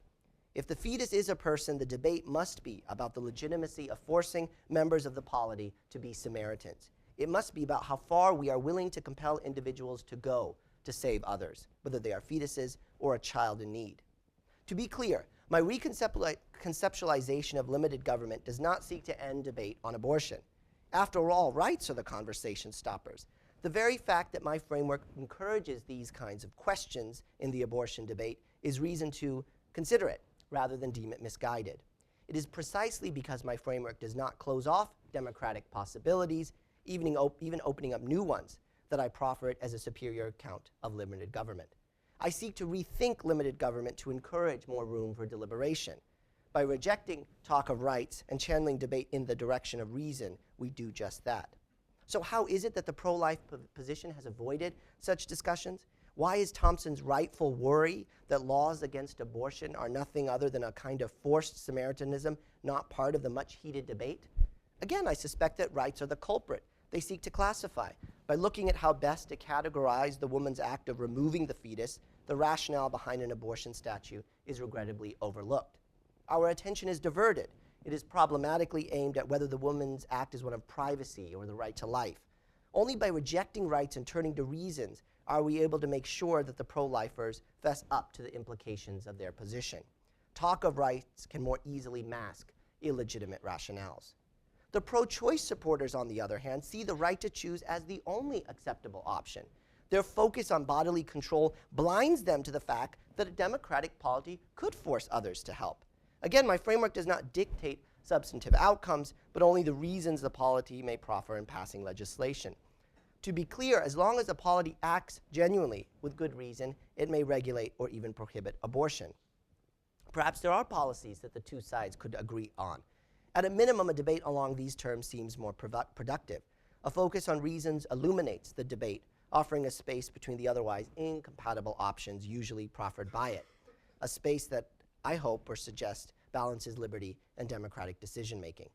If the fetus is a person, the debate must be about the legitimacy of forcing members of the polity to be Samaritans. It must be about how far we are willing to compel individuals to go to save others, whether they are fetuses or a child in need. To be clear, my reconceptualization of limited government does not seek to end debate on abortion. After all, rights are the conversation stoppers. The very fact that my framework encourages these kinds of questions in the abortion debate is reason to consider it, rather than deem it misguided. It is precisely because my framework does not close off democratic possibilities, even opening up new ones, that I proffer it as a superior account of limited government. I seek to rethink limited government to encourage more room for deliberation. By rejecting talk of rights and channeling debate in the direction of reason, we do just that. So how is it that the pro-life position has avoided such discussions? Why is Thompson's rightful worry that laws against abortion are nothing other than a kind of forced Samaritanism not part of the much heated debate? Again, I suspect that rights are the culprit they seek to classify. By looking at how best to categorize the woman's act of removing the fetus, the rationale behind an abortion statute is regrettably overlooked. Our attention is diverted. It is problematically aimed at whether the woman's act is one of privacy or the right to life. Only by rejecting rights and turning to reasons are we able to make sure that the pro-lifers fess up to the implications of their position. talk of rights can more easily mask illegitimate rationales. The pro-choice supporters, on the other hand, see the right to choose as the only acceptable option. Their focus on bodily control blinds them to the fact that a democratic polity could force others to help. Again, my framework does not dictate substantive outcomes, but only the reasons the polity may proffer in passing legislation. To be clear, as long as a polity acts genuinely with good reason, it may regulate or even prohibit abortion. Perhaps there are policies that the two sides could agree on. At a minimum, a debate along these terms seems more productive. A focus on reasons illuminates the debate, offering a space between the otherwise incompatible options usually proffered by it, a space that I hope or suggest balances liberty and democratic decision-making.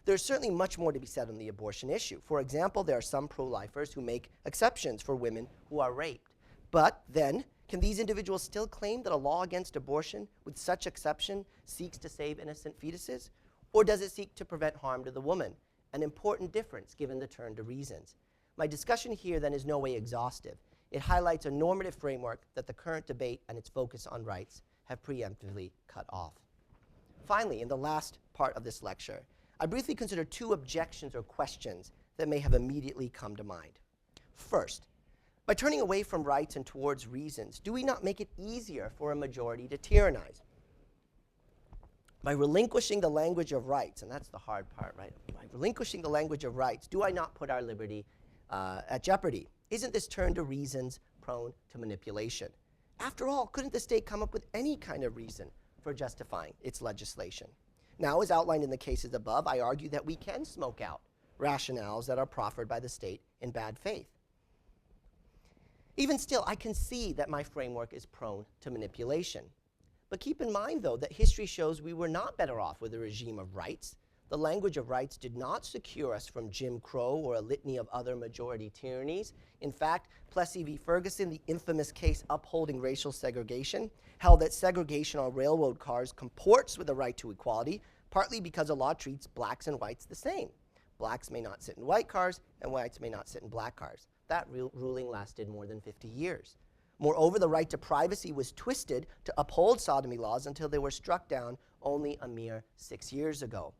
There's certainly much more to be said on the abortion issue. For example, there are some pro-lifers who make exceptions for women who are raped. But then, can these individuals still claim that a law against abortion with such exception seeks to save innocent fetuses? Or does it seek to prevent harm to the woman? An important difference given the turn to reasons. My discussion here then is no way exhaustive. It highlights a normative framework that the current debate and its focus on rights have preemptively cut off. Finally, in the last part of this lecture, I briefly consider two objections or questions that may have immediately come to mind. First, by turning away from rights and towards reasons, do we not make it easier for a majority to tyrannize? By relinquishing the language of rights, and that's the hard part, right? By relinquishing the language of rights, do I not put our liberty at jeopardy? Isn't this turn to reasons prone to manipulation? After all, couldn't the state come up with any kind of reason for justifying its legislation? Now, as outlined in the cases above, I argue that we can smoke out rationales that are proffered by the state in bad faith. Even still, I can see that my framework is prone to manipulation. But keep in mind, though, that history shows we were not better off with a regime of rights. The language of rights did not secure us from Jim Crow or a litany of other majority tyrannies. In fact, Plessy v. Ferguson, the infamous case upholding racial segregation, held that segregation on railroad cars comports with the right to equality, partly because the law treats blacks and whites the same. Blacks may not sit in white cars, and whites may not sit in black cars. That ruling lasted more than 50 years. Moreover, the right to privacy was twisted to uphold sodomy laws until they were struck down only a mere 6 years ago.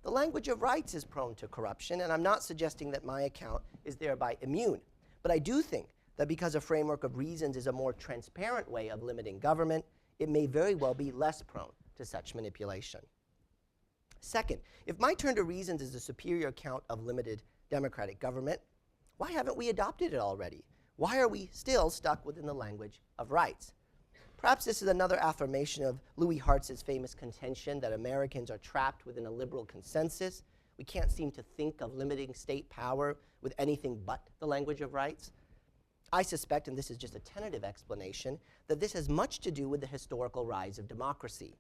The language of rights is prone to corruption, and I'm not suggesting that my account is thereby immune. But I do think that because a framework of reasons is a more transparent way of limiting government, it may very well be less prone to such manipulation. Second, if my turn to reasons is a superior account of limited democratic government, why haven't we adopted it already? Why are we still stuck within the language of rights? Perhaps this is another affirmation of Louis Hartz's famous contention that Americans are trapped within a liberal consensus. We can't seem to think of limiting state power with anything but the language of rights. I suspect, and this is just a tentative explanation, that this has much to do with the historical rise of democracy.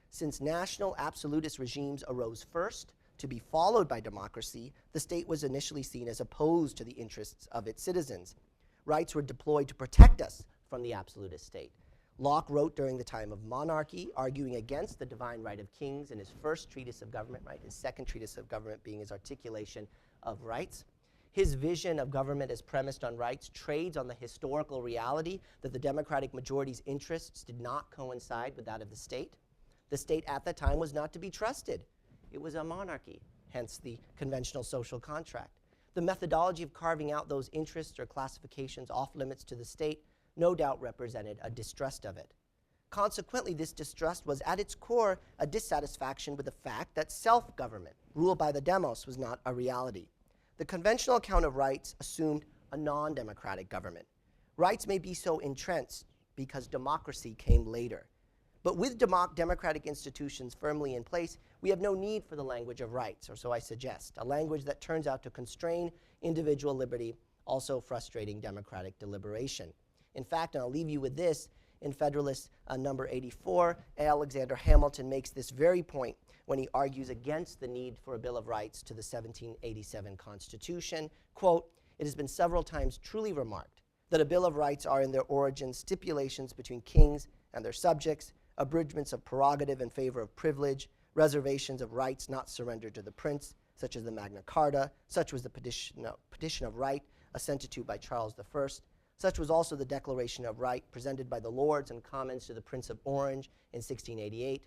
Since national absolutist regimes arose first, to be followed by democracy, the state was initially seen as opposed to the interests of its citizens. Rights were deployed to protect us from the absolutist state. Locke wrote during the time of monarchy, arguing against the divine right of kings in his first treatise of government, right? His second treatise of government being his articulation of rights. His vision of government as premised on rights trades on the historical reality that the democratic majority's interests did not coincide with that of the state. The state at the time was not to be trusted. It was a monarchy, hence the conventional social contract. The methodology of carving out those interests or classifications off limits to the state no doubt represented a distrust of it. Consequently, this distrust was at its core a dissatisfaction with the fact that self-government, ruled by the demos, was not a reality. The conventional account of rights assumed a non-democratic government. Rights may be so entrenched because democracy came later. But with democratic institutions firmly in place, we have no need for the language of rights, or so I suggest, a language that turns out to constrain individual liberty, also frustrating democratic deliberation. In fact, and I'll leave you with this, in Federalist number 84, Alexander Hamilton makes this very point when he argues against the need for a Bill of Rights to the 1787 Constitution. Quote, "It has been several times truly remarked that a Bill of Rights are in their origin stipulations between kings and their subjects, abridgments of prerogative in favor of privilege, reservations of rights not surrendered to the prince, such as the Magna Carta, such was the petition of right assented to by Charles I, Such was also the Declaration of Right presented by the Lords and Commons to the Prince of Orange in 1688.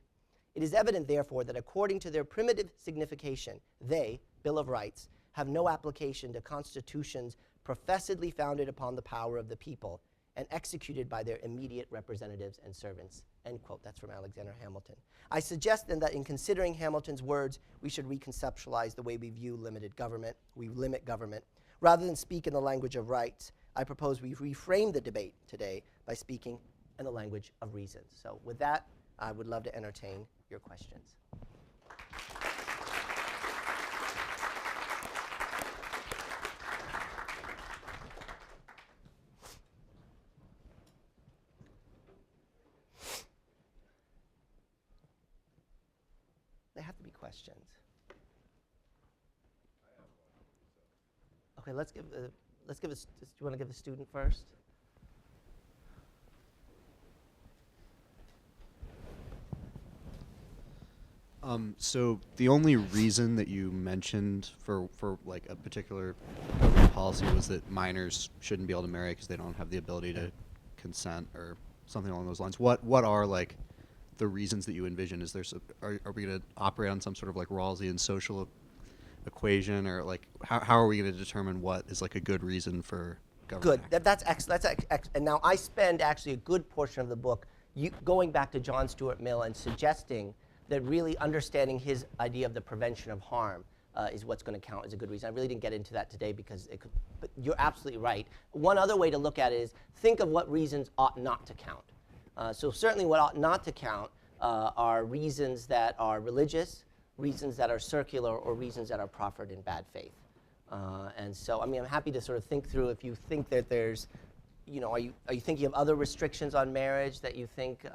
It is evident, therefore, that according to their primitive signification, they, Bill of Rights, have no application to constitutions professedly founded upon the power of the people and executed by their immediate representatives and servants. End quote. That's from Alexander Hamilton. I suggest then that in considering Hamilton's words, we should reconceptualize the way we view limited government. We limit government. Rather than speak in the language of rights, I propose we reframe the debate today by speaking in the language of reason. So with that, I would love to entertain your questions. They have to be questions. Okay, let's give do you want to give the student first? So the only reason that you mentioned for like a particular government policy was that minors shouldn't be able to marry because they don't have the ability to consent or something along those lines. What are like the reasons that you envision? Is there are we going to operate on some sort of like Rawlsian social equation, or like how are we going to determine what is like a good reason for government? Good. That's excellent. And now I spend actually a good portion of the book going back to John Stuart Mill and suggesting that really understanding his idea of the prevention of harm is what's going to count as a good reason. I really didn't get into that today because it could, but you're absolutely right. One other way to look at it is think of what reasons ought not to count. So certainly what ought not to count are reasons that are religious, reasons that are circular, or reasons that are proffered in bad faith. And so, I mean, I'm happy to sort of think through if you think that there's, you know, are you thinking of other restrictions on marriage that you think?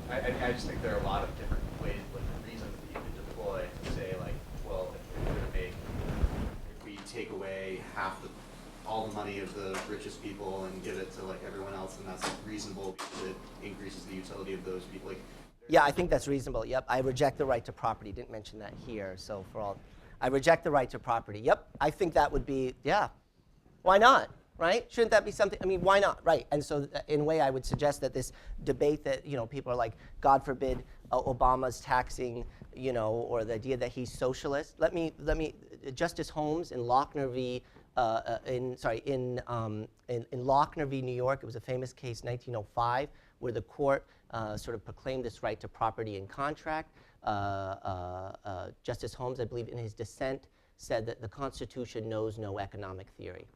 I just think there are a lot of different ways, like reasons that you could deploy to say, like, well, if we take away all the money of the richest people and give it to like everyone else, then that's reasonable because it increases the utility of those people. Like, yeah, I think that's reasonable. Yep, I reject the right to property. Didn't mention that here, so I reject the right to property. Yep, I think that would be, yeah. Why not? Right? Shouldn't that be something? I mean, why not? Right. And so, in a way, I would suggest that this debate that, you know, people are like, God forbid, Obama's taxing, you know, or the idea that he's socialist. Let me. Justice Holmes in Lochner v. In Lochner v. New York, it was a famous case, 1905, where the court sort of proclaimed this right to property in contract. Justice Holmes, I believe, in his dissent, said that the Constitution knows no economic theory.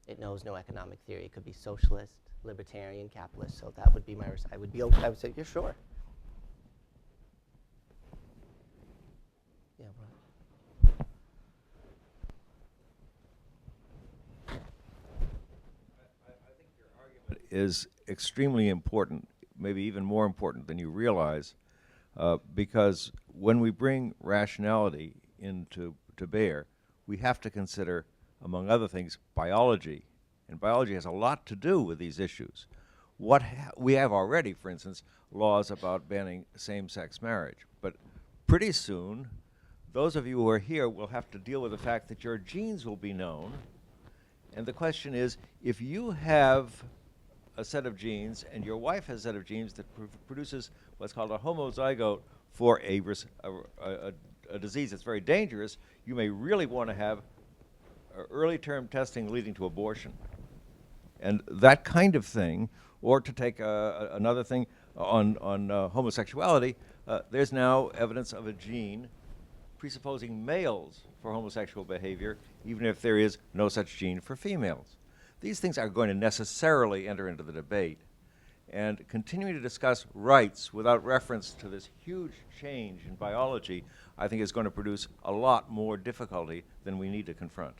It knows no economic theory. It could be socialist, libertarian, capitalist. So that would be I would say, you're sure. Yeah, right. I think your argument is extremely important, maybe even more important than you realize, because when we bring rationality into to bear, we have to consider, among other things, biology. And biology has a lot to do with these issues. We have already, for instance, laws about banning same-sex marriage. But pretty soon, those of you who are here will have to deal with the fact that your genes will be known. And the question is, if you have a set of genes and your wife has a set of genes that produces what's called a homozygote for a disease that's very dangerous, you may really want to have early-term testing leading to abortion. And that kind of thing, or to take another thing on homosexuality, there's now evidence of a gene presupposing males for homosexual behavior, even if there is no such gene for females. These things are going to necessarily enter into the debate. And continuing to discuss rights without reference to this huge change in biology, I think is going to produce a lot more difficulty than we need to confront.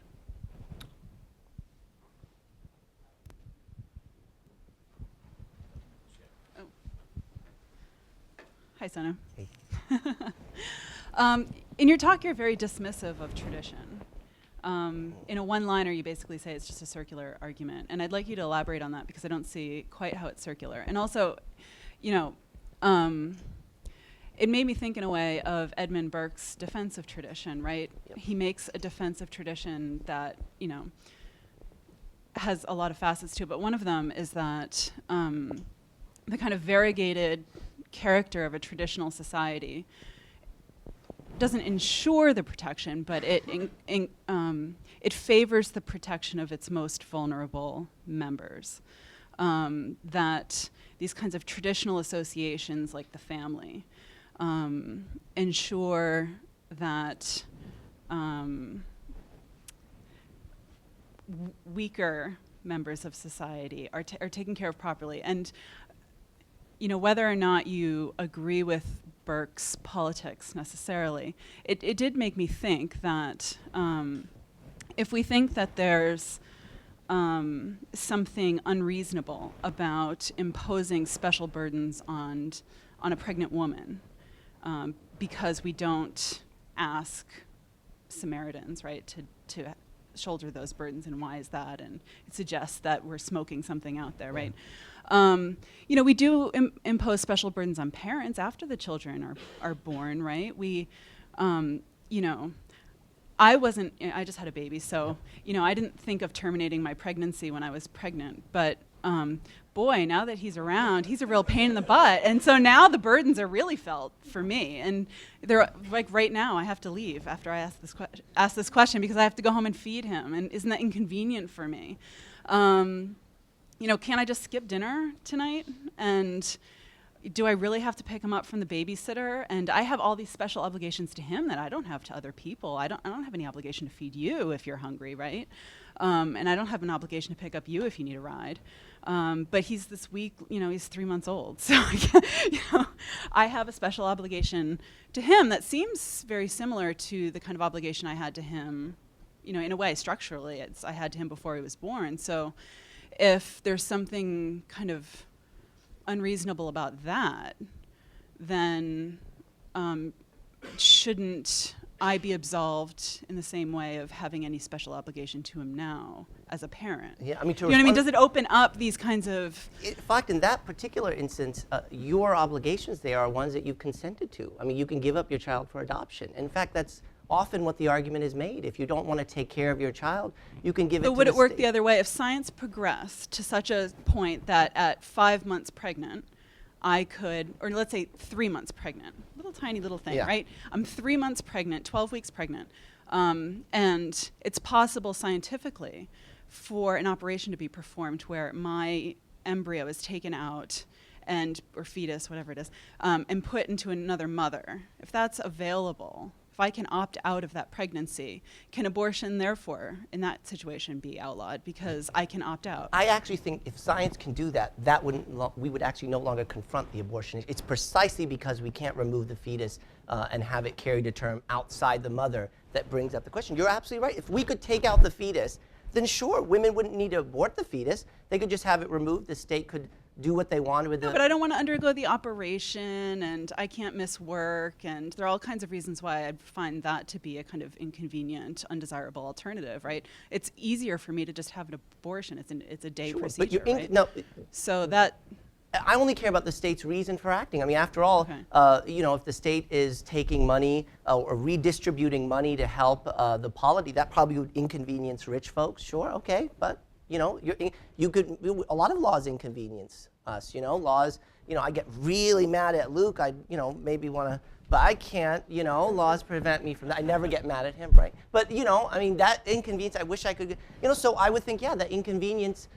Hi, SONU. Hey. In your talk, you're very dismissive of tradition. In a one-liner, you basically say it's just a circular argument. And I'd like you to elaborate on that because I don't see quite how it's circular. And also, you know, it made me think in a way of Edmund Burke's defense of tradition, right? Yep. He makes a defense of tradition that, you know, has a lot of facets to it, but one of them is that the kind of variegated character of a traditional society doesn't ensure the protection, but it favors the protection of its most vulnerable members. That these kinds of traditional associations, like the family, ensure that weaker members of society are taken care of properly. And whether or not you agree with Burke's politics necessarily, it did make me think that if we think that there's something unreasonable about imposing special burdens on a pregnant woman, because we don't ask Samaritans, right, to shoulder those burdens, and why is that? And it suggests that we're smoking something out there, right? We do impose special burdens on parents after the children are born, right? I just had a baby, so, I didn't think of terminating my pregnancy when I was pregnant, but boy, now that he's around, he's a real pain in the butt. And so now the burdens are really felt for me. And they're like right now I have to leave after I ask this question because I have to go home and feed him. And isn't that inconvenient for me? Can I just skip dinner tonight? And do I really have to pick him up from the babysitter? And I have all these special obligations to him that I don't have to other people. I don't have any obligation to feed you if you're hungry, right? And I don't have an obligation to pick up you if you need a ride. But he's this week, he's 3 months old. So, I have a special obligation to him that seems very similar to the kind of obligation I had to him, in a way, structurally, I had to him before he was born. So if there's something kind of unreasonable about that, then shouldn't I be absolved in the same way of having any special obligation to him now as a parent? Yeah, I mean, Does it open up these kinds of... In fact, in that particular instance, your obligations there are ones that you've consented to. I mean, you can give up your child for adoption. In fact, that's often what the argument is made. If you don't want to take care of your child, you can give it to the state. But would it work the other way? If science progressed to such a point that at 5 months pregnant, I could, or let's say 3 months pregnant, tiny little thing, right? I'm 3 months pregnant, 12 weeks pregnant, and it's possible scientifically for an operation to be performed where my embryo is taken out or fetus, whatever it is, and put into another mother. If that's available, if I can opt out of that pregnancy, can abortion therefore in that situation be outlawed because I can opt out? I actually think if science can do that, we would actually no longer confront the abortion. It's precisely because we can't remove the fetus and have it carried to term outside the mother that brings up the question. You're absolutely right. If we could take out the fetus, then sure, women wouldn't need to abort the fetus. They could just have it removed. The state could do what they want with it. But I don't want to undergo the operation, and I can't miss work, and there are all kinds of reasons why I'd find that to be a kind of inconvenient, undesirable alternative, right? It's easier for me to just have an abortion. It's a day procedure, right? No, so that... I only care about the state's reason for acting. I mean, after all, if the state is taking money or redistributing money to help the polity, that probably would inconvenience rich folks. Sure, okay, but you could. A lot of laws inconvenience us. Laws. I get really mad at Luke. I maybe want to, but I can't. Laws prevent me from that. I never get mad at him, right? But I mean, that inconvenience. I wish I could. So I would think, that inconvenience.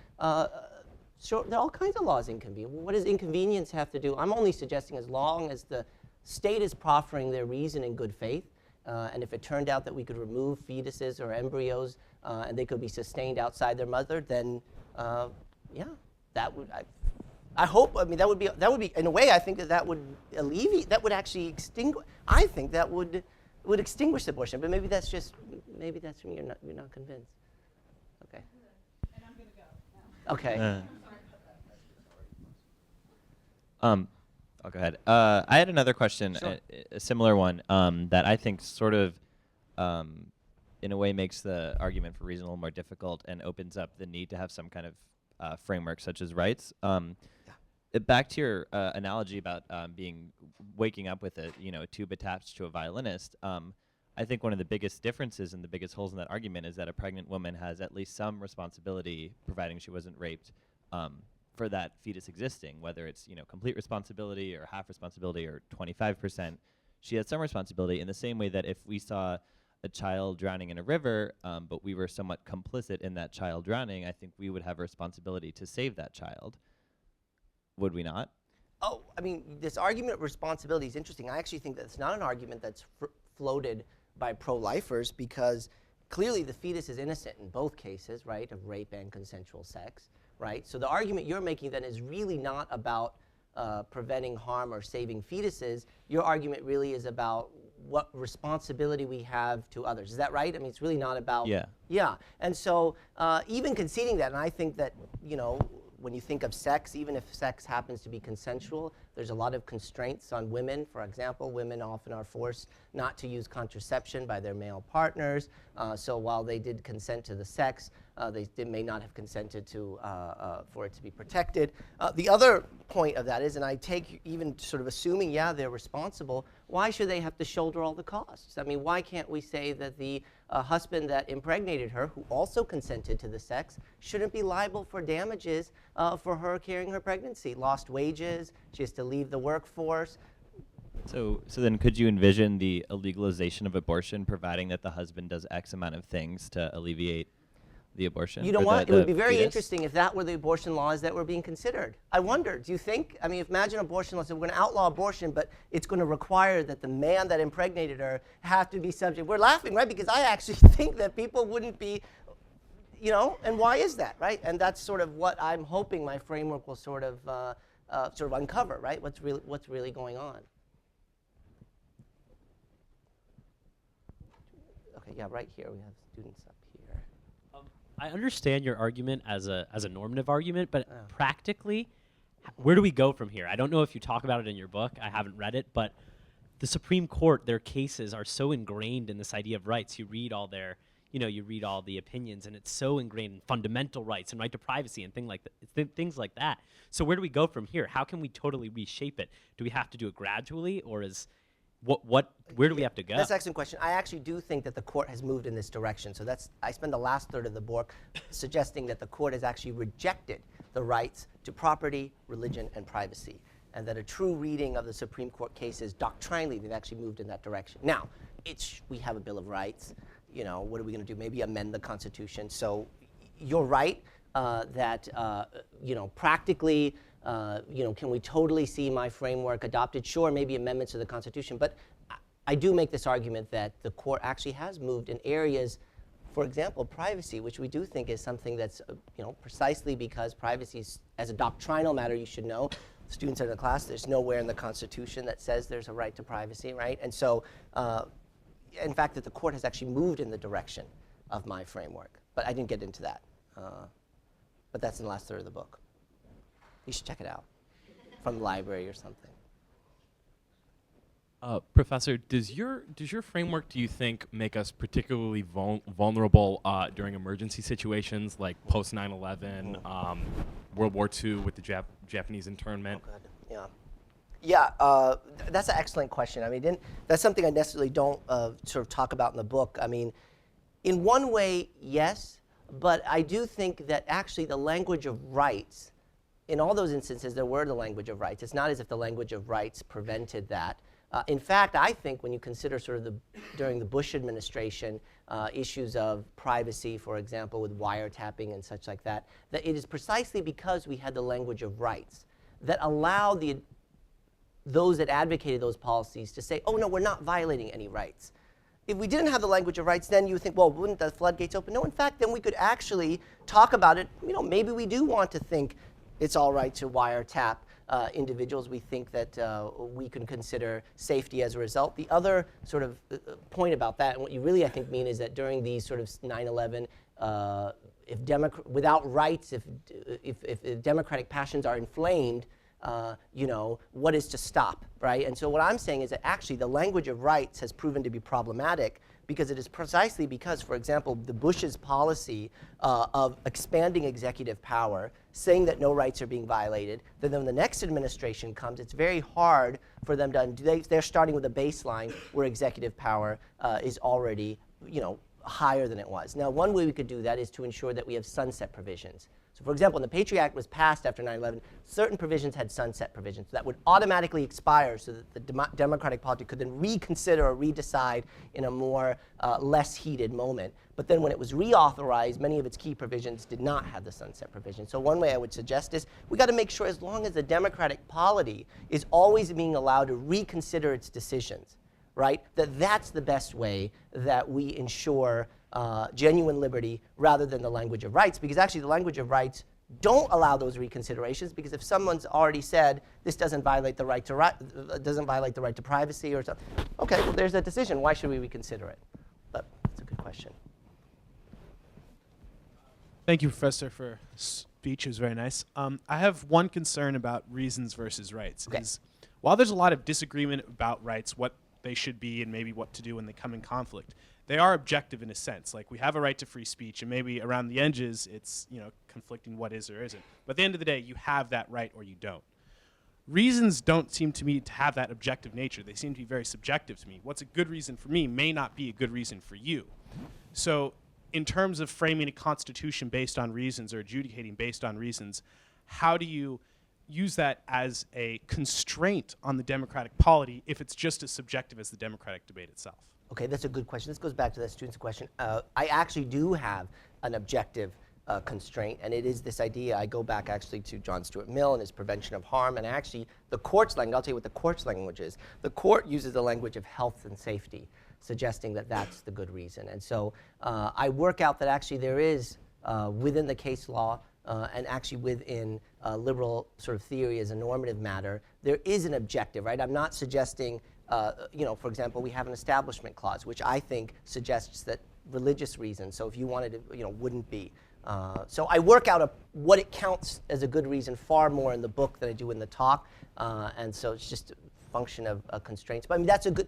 Sure, there are all kinds of laws inconvenient. What does inconvenience have to do? I'm only suggesting as long as the state is proffering their reason in good faith, and if it turned out that we could remove fetuses or embryos and they could be sustained outside their mother, then that would. I hope. I mean, that would be in a way. I think that would alleviate. That would actually extinguish. I think that would extinguish abortion. But maybe that's from you're not convinced. Okay. And I'm gonna go. Okay. I'll go ahead. I had another question, Sure. a similar one, that I think sort of, in a way, makes the argument for reason a little more difficult and opens up the need to have some kind of framework, such as rights. Back to your analogy about waking up with a tube attached to a violinist. I I think one of the biggest differences and the biggest holes in that argument is that a pregnant woman has at least some responsibility, providing she wasn't raped, for that fetus existing, whether it's complete responsibility or half responsibility or 25%. She has some responsibility in the same way that if we saw a child drowning in a river, but we were somewhat complicit in that child drowning, I think we would have a responsibility to save that child. Would we not? Oh, I mean, this argument of responsibility is interesting. I actually think that it's not an argument that's floated by pro-lifers, because clearly the fetus is innocent in both cases, right, of rape and consensual sex, right? So the argument you're making then is really not about preventing harm or saving fetuses. Your argument really is about what responsibility we have to others. Is that right? I mean, it's really not about... Yeah. Yeah. And so even conceding that, and I think that, when you think of sex, even if sex happens to be consensual, there's a lot of constraints on women. For example, women often are forced not to use contraception by their male partners. So while they did consent to the sex, they may not have consented to for it to be protected. The other point of that is, and I take even sort of assuming, yeah, they're responsible, why should they have to shoulder all the costs? I mean, why can't we say that the husband that impregnated her, who also consented to the sex, shouldn't be liable for damages for her carrying her pregnancy? Lost wages, she has to leave the workforce. So then could you envision the illegalization of abortion, providing that the husband does X amount of things to alleviate the abortion? You know or what? the It would be very fetus? interesting if that were the abortion laws that were being considered. I wonder, do you think, I mean, imagine abortion laws, so we're going to outlaw abortion, but it's going to require that the man that impregnated her have to be subject. We're laughing, right? Because I actually think that people wouldn't be, and why is that, right? And that's sort of what I'm hoping my framework will sort of uncover, right? What's really going on. Okay, yeah, right here we have students up here. I understand your argument as a normative argument, but practically, where do we go from here? I don't know if you talk about it in your book. I haven't read it, but the Supreme Court, their cases are so ingrained in this idea of rights. You read all their, you read all the opinions, and it's so ingrained in fundamental rights and right to privacy and things like that. So where do we go from here? How can we totally reshape it? Do we have to do it gradually, or is where do we have to go? That's an excellent question. I actually do think that the court has moved in this direction. So I spend the last third of the book suggesting that the court has actually rejected the rights to property, religion, and privacy, and that a true reading of the Supreme Court cases doctrinally, they've actually moved in that direction. Now, we have a Bill of Rights. What are we going to do? Maybe amend the Constitution. So you're right that practically. Can we totally see my framework adopted? Sure, maybe amendments to the Constitution, but I do make this argument that the court actually has moved in areas, for example, privacy, which we do think is something that's, precisely because privacy is, as a doctrinal matter, you should know, students in the class, there's nowhere in the Constitution that says there's a right to privacy, right? And so, in fact, that the court has actually moved in the direction of my framework, but I didn't get into that. But that's in the last third of the book. You should check it out from the library or something. Professor, does your framework, do you think, make us particularly vulnerable during emergency situations like post 9/11, World War II with the Japanese internment? Oh, good. Yeah, that's an excellent question. I mean, that's something I necessarily don't sort of talk about in the book. I mean, in one way, yes, but I do think that actually the language of rights, in all those instances, there were the language of rights. It's not as if the language of rights prevented that. In fact, I think when you consider sort of during the Bush administration, issues of privacy, for example, with wiretapping and such like that, that it is precisely because we had the language of rights that allowed those that advocated those policies to say, oh no, we're not violating any rights. If we didn't have the language of rights, then you would think, well, wouldn't the floodgates open? No, in fact, then we could actually talk about it. Maybe we do want to think it's all right to wiretap individuals. We think that we can consider safety as a result. The other sort of point about that, and what you really, I think, mean is that during these sort of 9/11, without rights, if democratic passions are inflamed, what is to stop, right? And so what I'm saying is that actually the language of rights has proven to be problematic because it is precisely because, for example, the Bush's policy of expanding executive power, saying that no rights are being violated, then when the next administration comes, it's very hard for them to undo. They're starting with a baseline where executive power is already, higher than it was. Now, one way we could do that is to ensure that we have sunset provisions. So, for example, when the Patriot Act was passed after 9/11, certain provisions had sunset provisions that would automatically expire so that the Democratic Party could then reconsider or redecide in a more less heated moment. But then when it was reauthorized, many of its key provisions did not have the sunset provision. So one way I would suggest is we got to make sure, as long as the Democratic polity is always being allowed to reconsider its decisions, right, that's the best way that we ensure genuine liberty rather than the language of rights, because actually the language of rights don't allow those reconsiderations, because if someone's already said this doesn't violate the right to privacy or something, okay, well, there's that decision. Why should we reconsider it? But that's a good question. Thank you, Professor, for speech. It was very nice. I have one concern about reasons versus rights. Okay. Is while there's a lot of disagreement about rights, what they should be and maybe what to do when they come in conflict, they are objective in a sense. Like, we have a right to free speech, and maybe around the edges it's conflicting what is or isn't. But at the end of the day, you have that right or you don't. Reasons don't seem to me to have that objective nature. They seem to be very subjective to me. What's a good reason for me may not be a good reason for you. So in terms of framing a constitution based on reasons or adjudicating based on reasons, how do you use that as a constraint on the democratic polity if it's just as subjective as the democratic debate itself? Okay, that's a good question. This goes back to the student's question. I actually do have an objective constraint, and it is this idea. I go back actually to John Stuart Mill and his prevention of harm, and actually the court's language, I'll tell you what the court's language is. The court uses the language of health and safety, suggesting that that's the good reason. And so I work out that actually there is, within the case law, and actually within liberal sort of theory as a normative matter, there is an objective, right? I'm not suggesting, for example, we have an establishment clause, which I think suggests that religious reasons, so if you wanted to, wouldn't be. So I work out what it counts as a good reason far more in the book than I do in the talk, and so it's just a function of constraints. But I mean, that's a good,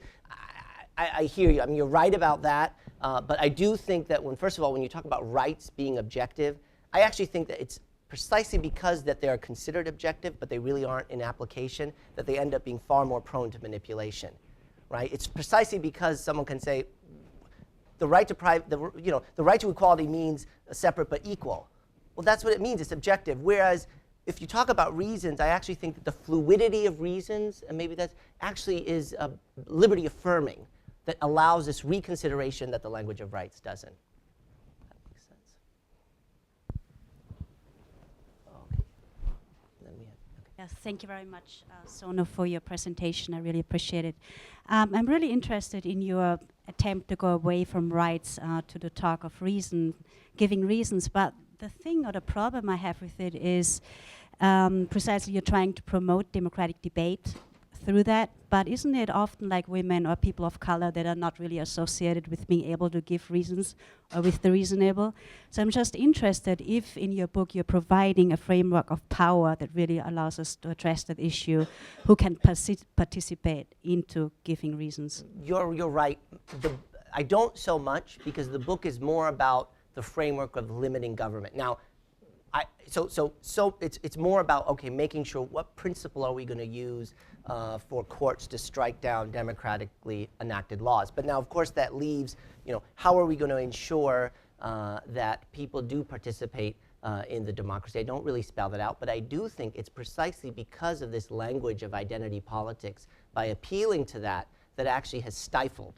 I hear you. I mean, you're right about that, but I do think that first of all, when you talk about rights being objective, I actually think that it's precisely because that they are considered objective, but they really aren't in application, that they end up being far more prone to manipulation, right? It's precisely because someone can say the right to the right to equality means separate but equal. Well, that's what it means. It's objective. Whereas if you talk about reasons, I actually think that the fluidity of reasons, and maybe that actually is liberty affirming, that allows this reconsideration that the language of rights doesn't. That makes sense. Okay. And then we have, okay. Yes, thank you very much, SONU, for your presentation. I really appreciate it. I'm really interested in your attempt to go away from rights to the talk of reason, giving reasons. But the thing or the problem I have with it is precisely you're trying to promote democratic debate through that, but isn't it often like women or people of color that are not really associated with being able to give reasons or with the reasonable? So I'm just interested if in your book you're providing a framework of power that really allows us to address that issue, who can participate into giving reasons. You're right. I don't so much, because the book is more about the framework of limiting government. Now, so it's more about, okay, making sure what principle are we going to use for courts to strike down democratically enacted laws. But now, of course, that leaves, how are we going to ensure that people do participate in the democracy? I don't really spell that out, but I do think it's precisely because of this language of identity politics, by appealing to that actually has stifled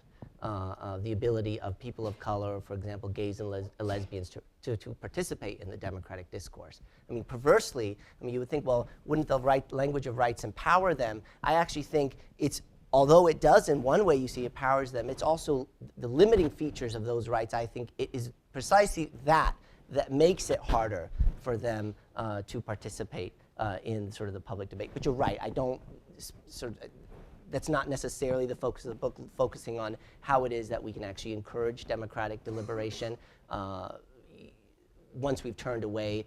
the ability of people of color, for example, gays and lesbians, to participate in the democratic discourse. I mean, perversely, you would think, well, wouldn't the language of rights empower them? I actually think although it does in one way you see empowers them, it's also the limiting features of those rights, I think, it is precisely that makes it harder for them to participate in sort of the public debate. But you're right, I don't that's not necessarily the focus of the book, focusing on how it is that we can actually encourage democratic deliberation once we've turned away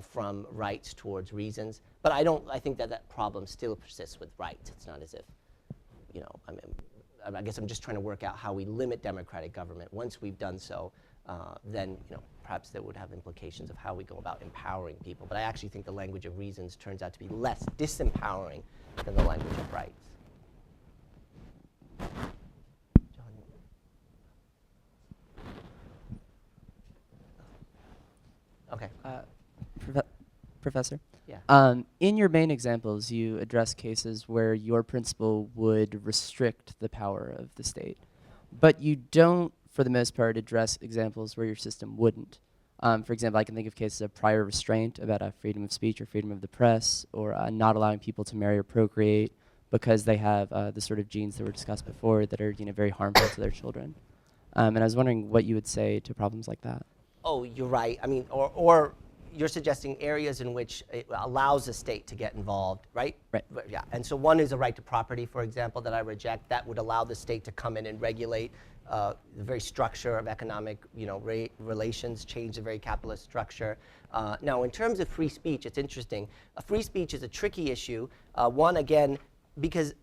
from rights towards reasons. But I think that problem still persists with rights. It's not as if, I guess I'm just trying to work out how we limit democratic government. Once we've done so, then, perhaps that would have implications of how we go about empowering people. But I actually think the language of reasons turns out to be less disempowering than the language of rights. Professor. Yeah. In your main examples, you address cases where your principle would restrict the power of the state, but you don't, for the most part, address examples where your system wouldn't. For example, I can think of cases of prior restraint about freedom of speech or freedom of the press, or not allowing people to marry or procreate because they have the sort of genes that were discussed before that are very harmful to their children. And I was wondering what you would say to problems like that. Oh, you're right. I mean, or you're suggesting areas in which it allows the state to get involved, right? Right. Yeah. And so one is a right to property, for example, that I reject. That would allow the state to come in and regulate the very structure of economic, relations, change the very capitalist structure. Now, in terms of free speech, it's interesting. Free speech is a tricky issue. One, again, because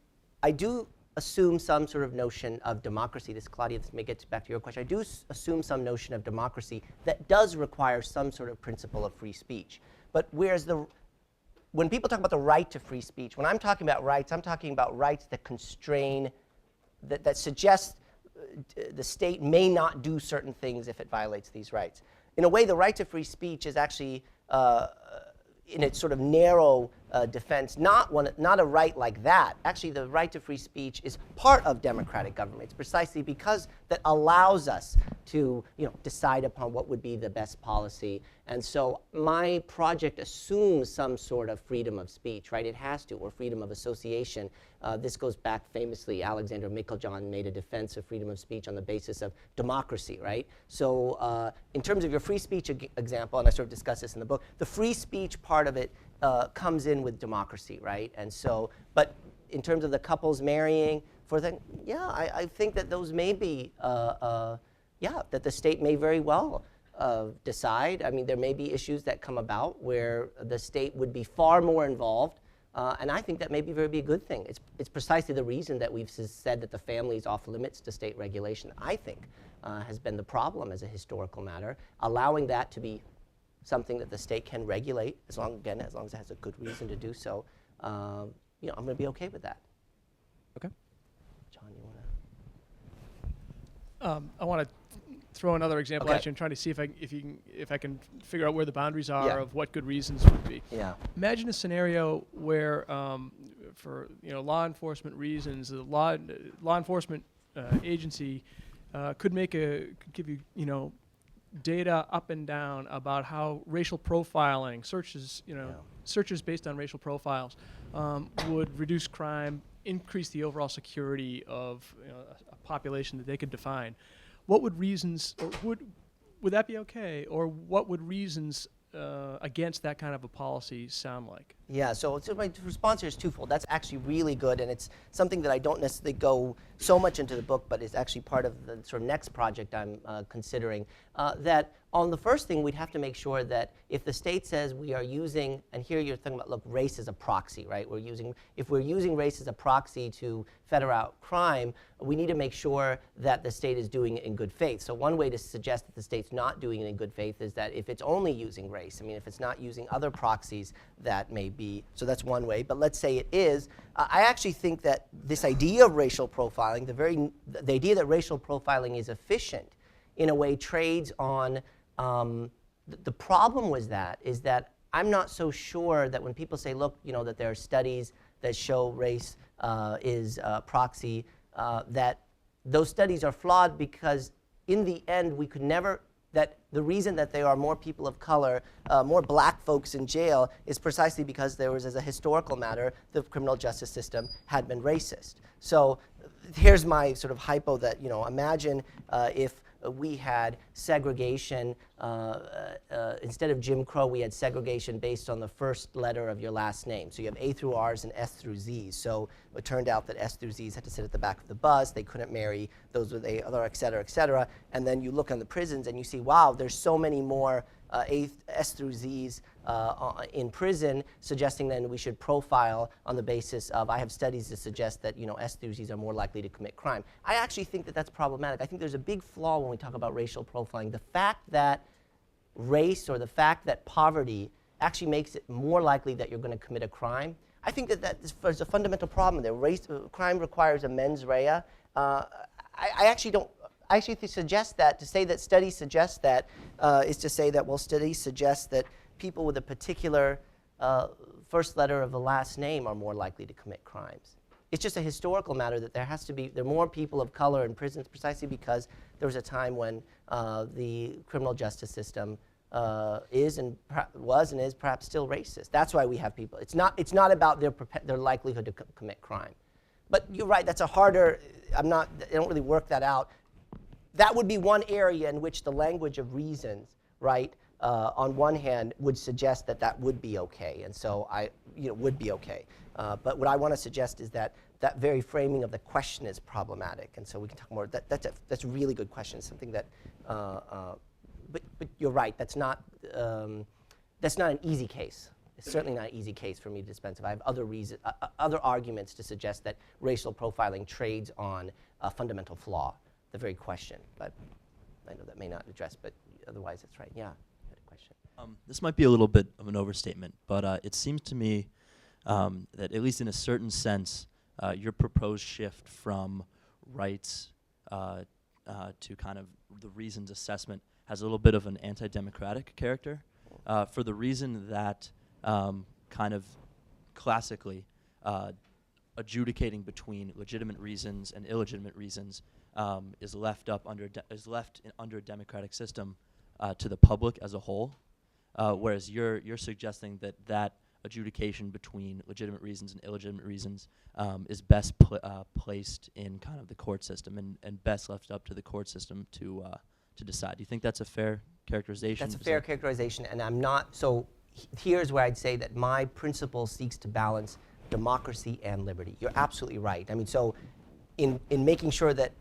I do assume some sort of notion of democracy. Claudia, this may get back to your question. I do assume some notion of democracy that does require some sort of principle of free speech. But when people talk about the right to free speech, when I'm talking about rights, I'm talking about rights that constrain, that suggest the state may not do certain things if it violates these rights. In a way, the right to free speech is actually, in its sort of narrow defense, not a right like that. Actually, the right to free speech is part of democratic government. It's precisely because that allows us to decide upon what would be the best policy. And so my project assumes some sort of freedom of speech, right? It has to, or freedom of association. This goes back famously, Alexander Micheljan made a defense of freedom of speech on the basis of democracy, right? So in terms of your free speech example, and I sort of discuss this in the book, the free speech part of it comes in with democracy, right? And so, but in terms of the couples marrying, I think that those may be, that the state may very well decide. I mean, there may be issues that come about where the state would be far more involved, and I think that may be a good thing. It's precisely the reason that we've said that the family is off limits to state regulation, I think, has been the problem as a historical matter. Allowing that to be something that the state can regulate, as long as it has a good reason to do so, I'm going to be okay with that. Okay. John, you want to? I want to throw another example Okay. at you and trying to see if I can figure out where the boundaries are Yeah. of what good reasons would be. Yeah. Imagine a scenario where, for law enforcement reasons, the law enforcement agency could give you data up and down about how racial profiling searches based on racial profiles would reduce crime, increase the overall security of a population that they could define. What would reasons, or would that be okay, or what would reasons against that kind of a policy sound like? Yeah, so my response here is twofold. That's actually really good, and it's something that I don't necessarily go so much into the book, but it's actually part of the sort of next project I'm considering. That on the first thing, we'd have to make sure that if the state says we are using, and here you're thinking about, look, race as a proxy, right? If we're using race as a proxy to fetter out crime, we need to make sure that the state is doing it in good faith. So one way to suggest that the state's not doing it in good faith is that if it's only using race, if it's not using other proxies, that may be, so that's one way, but let's say it is. I actually think that this idea of racial profiling, the idea that racial profiling is efficient, in a way trades on, the problem is that I'm not so sure that when people say, look, that there are studies that show race is a proxy, that those studies are flawed, because in the end we could never, that the reason that there are more people of color, more black folks in jail, is precisely because there was, as a historical matter, the criminal justice system had been racist. So here's my sort of hypo that, imagine if we had segregation, instead of Jim Crow, we had segregation based on the first letter of your last name. So you have A through R's and S through Z's. So it turned out that S through Z's had to sit at the back of the bus. They couldn't marry those with A, other, et cetera, et cetera. And then you look on the prisons and you see, wow, there's so many more S through Z's in prison, suggesting then we should profile on the basis of, I have studies that suggest that S through Z's are more likely to commit crime. I actually think that that's problematic. I think there's a big flaw when we talk about racial profiling. The fact that race, or the fact that poverty actually makes it more likely that you're going to commit a crime, I think that there's a fundamental problem there. Crime requires a mens rea. I actually suggest that, to say that studies suggest that, is to say that, well, studies suggest that people with a particular first letter of the last name are more likely to commit crimes. It's just a historical matter that there are more people of color in prisons precisely because there was a time when the criminal justice system was and is perhaps still racist. That's why we have people. It's not about their likelihood to commit crime. But you're right, that's a harder, I don't really work that out. That would be one area in which the language of reasons, right, on one hand would suggest that would be okay, and so would be okay. But what I want to suggest is that very framing of the question is problematic, and so we can talk more. That's a really good question. Something that, but you're right. That's not an easy case. It's certainly not an easy case for me to dispense with. I have other arguments to suggest that racial profiling trades on a fundamental flaw, the very question. But I know that may not address, but otherwise it's right. Yeah. This might be a little bit of an overstatement, but it seems to me that at least in a certain sense, your proposed shift from rights to kind of the reasons assessment has a little bit of an anti-democratic character for the reason that kind of classically adjudicating between legitimate reasons and illegitimate reasons is left under a democratic system to the public as a whole. Whereas you're suggesting that adjudication between legitimate reasons and illegitimate reasons is best placed in kind of the court system and best left up to the court system to decide. Do you think that's a fair characterization? That's a fair characterization, and I'm not. So here's where I'd say that my principle seeks to balance democracy and liberty. You're absolutely right. I mean, so in making sure that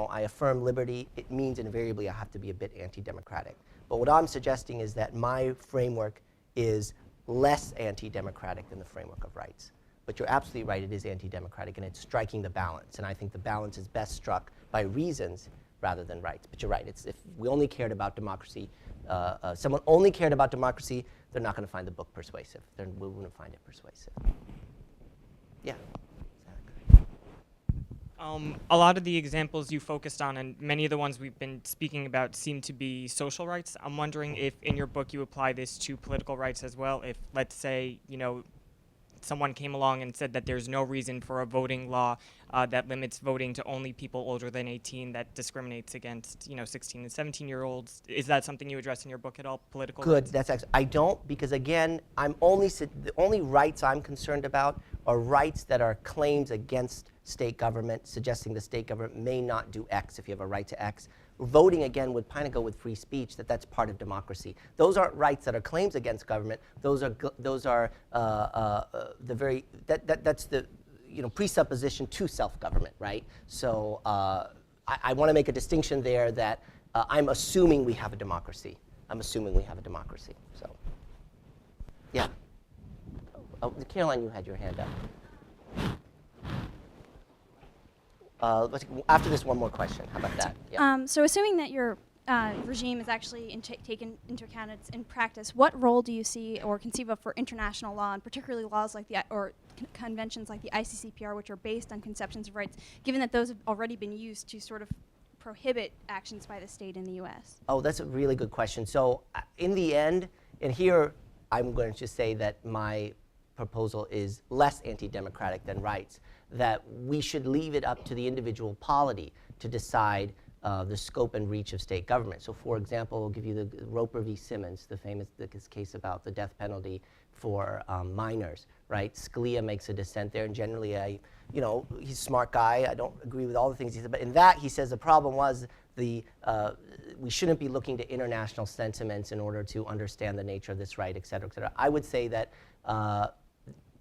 I affirm liberty, it means invariably I have to be a bit anti-democratic. But what I'm suggesting is that my framework is less anti-democratic than the framework of rights. But you're absolutely right, it is anti-democratic, and it's striking the balance. And I think the balance is best struck by reasons rather than rights. But you're right, if we only cared about democracy, someone only cared about democracy, they're not going to find the book persuasive. We wouldn't find it persuasive. Yeah. A lot of the examples you focused on and many of the ones we've been speaking about seem to be social rights. I'm wondering if in your book you apply this to political rights as well. If, let's say, someone came along and said that there's no reason for a voting law that limits voting to only people older than 18, that discriminates against 16 and 17-year-olds. Is that something you address in your book at all, political rights? Good, that's excellent. I don't, because again, the only rights I'm concerned about are rights that are claims against state government, suggesting the state government may not do X if you have a right to X. Voting, again, would kind of go with free speech, that's part of democracy. Those aren't rights that are claims against government. Those are that's the presupposition to self-government, right? So I want to make a distinction there that I'm assuming we have a democracy. So, yeah. Oh, Caroline, you had your hand up. After this, one more question. How about that? Yeah. So assuming that your regime is actually taken into account in practice, what role do you see or conceive of for international law, and particularly laws like conventions like the ICCPR, which are based on conceptions of rights, given that those have already been used to sort of prohibit actions by the state in the U.S.? Oh, that's a really good question. So in the end, and here I'm going to say that my proposal is less anti-democratic than rights, that we should leave it up to the individual polity to decide the scope and reach of state government. So for example, I'll give you the Roper v. Simmons, the famous case about the death penalty for minors, right? Scalia makes a dissent there, and generally he's a smart guy. I don't agree with all the things he said, but in that he says the problem was we shouldn't be looking to international sentiments in order to understand the nature of this right, et cetera, et cetera. I would say that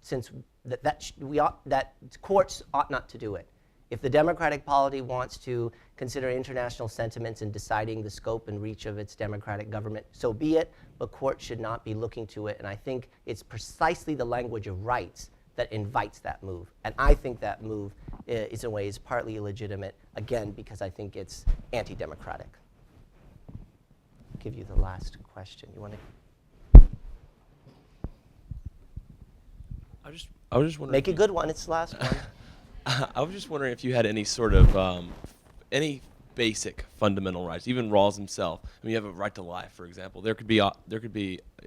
since that courts ought not to do it. If the Democratic polity wants to consider international sentiments in deciding the scope and reach of its democratic government, so be it, but courts should not be looking to it. And I think it's precisely the language of rights that invites that move. And I think that move is in ways partly illegitimate, again, because I think it's anti-democratic. I'll give you the last question. You want to? I was just wondering. Make a good one. It's the last one. I was just wondering if you had any sort of any basic fundamental rights, even Rawls himself. I mean, you have a right to life, for example. There could be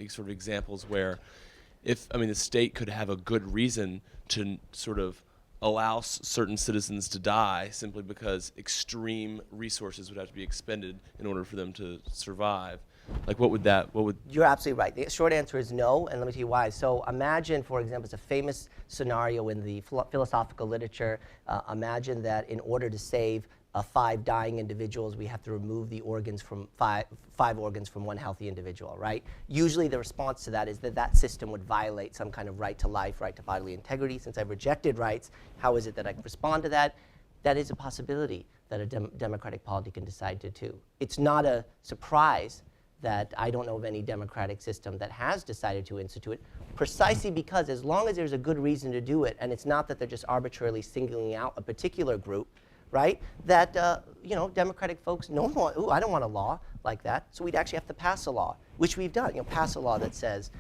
sort of examples where if, I mean, the state could have a good reason to sort of allow certain citizens to die simply because extreme resources would have to be expended in order for them to survive. Like, what would... You're absolutely right. The short answer is no, and let me tell you why. So imagine, for example, it's a famous scenario in the philosophical literature. Imagine that in order to save 5 dying individuals, we have to remove the organs from five organs from one healthy individual, right? Usually the response to that is that that system would violate some kind of right to life, right to bodily integrity. Since I've rejected rights, how is it that I can respond to that? That is a possibility that a democratic polity can decide to do. It's not a surprise that I don't know of any democratic system that has decided to institute it, precisely because as long as there's a good reason to do it, and it's not that they're just arbitrarily singling out a particular group, right, that democratic folks don't want, ooh, I don't want a law like that, so we'd actually have to pass a law, which we've done, pass a law that says,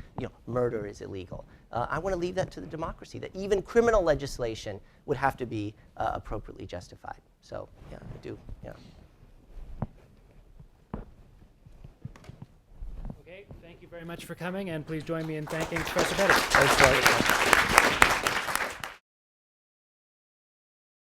murder is illegal. I want to leave that to the democracy, that even criminal legislation would have to be appropriately justified. So, yeah, I do, yeah. Okay, thank you very much for coming, and please join me in thanking Professor BEDI. Thanks,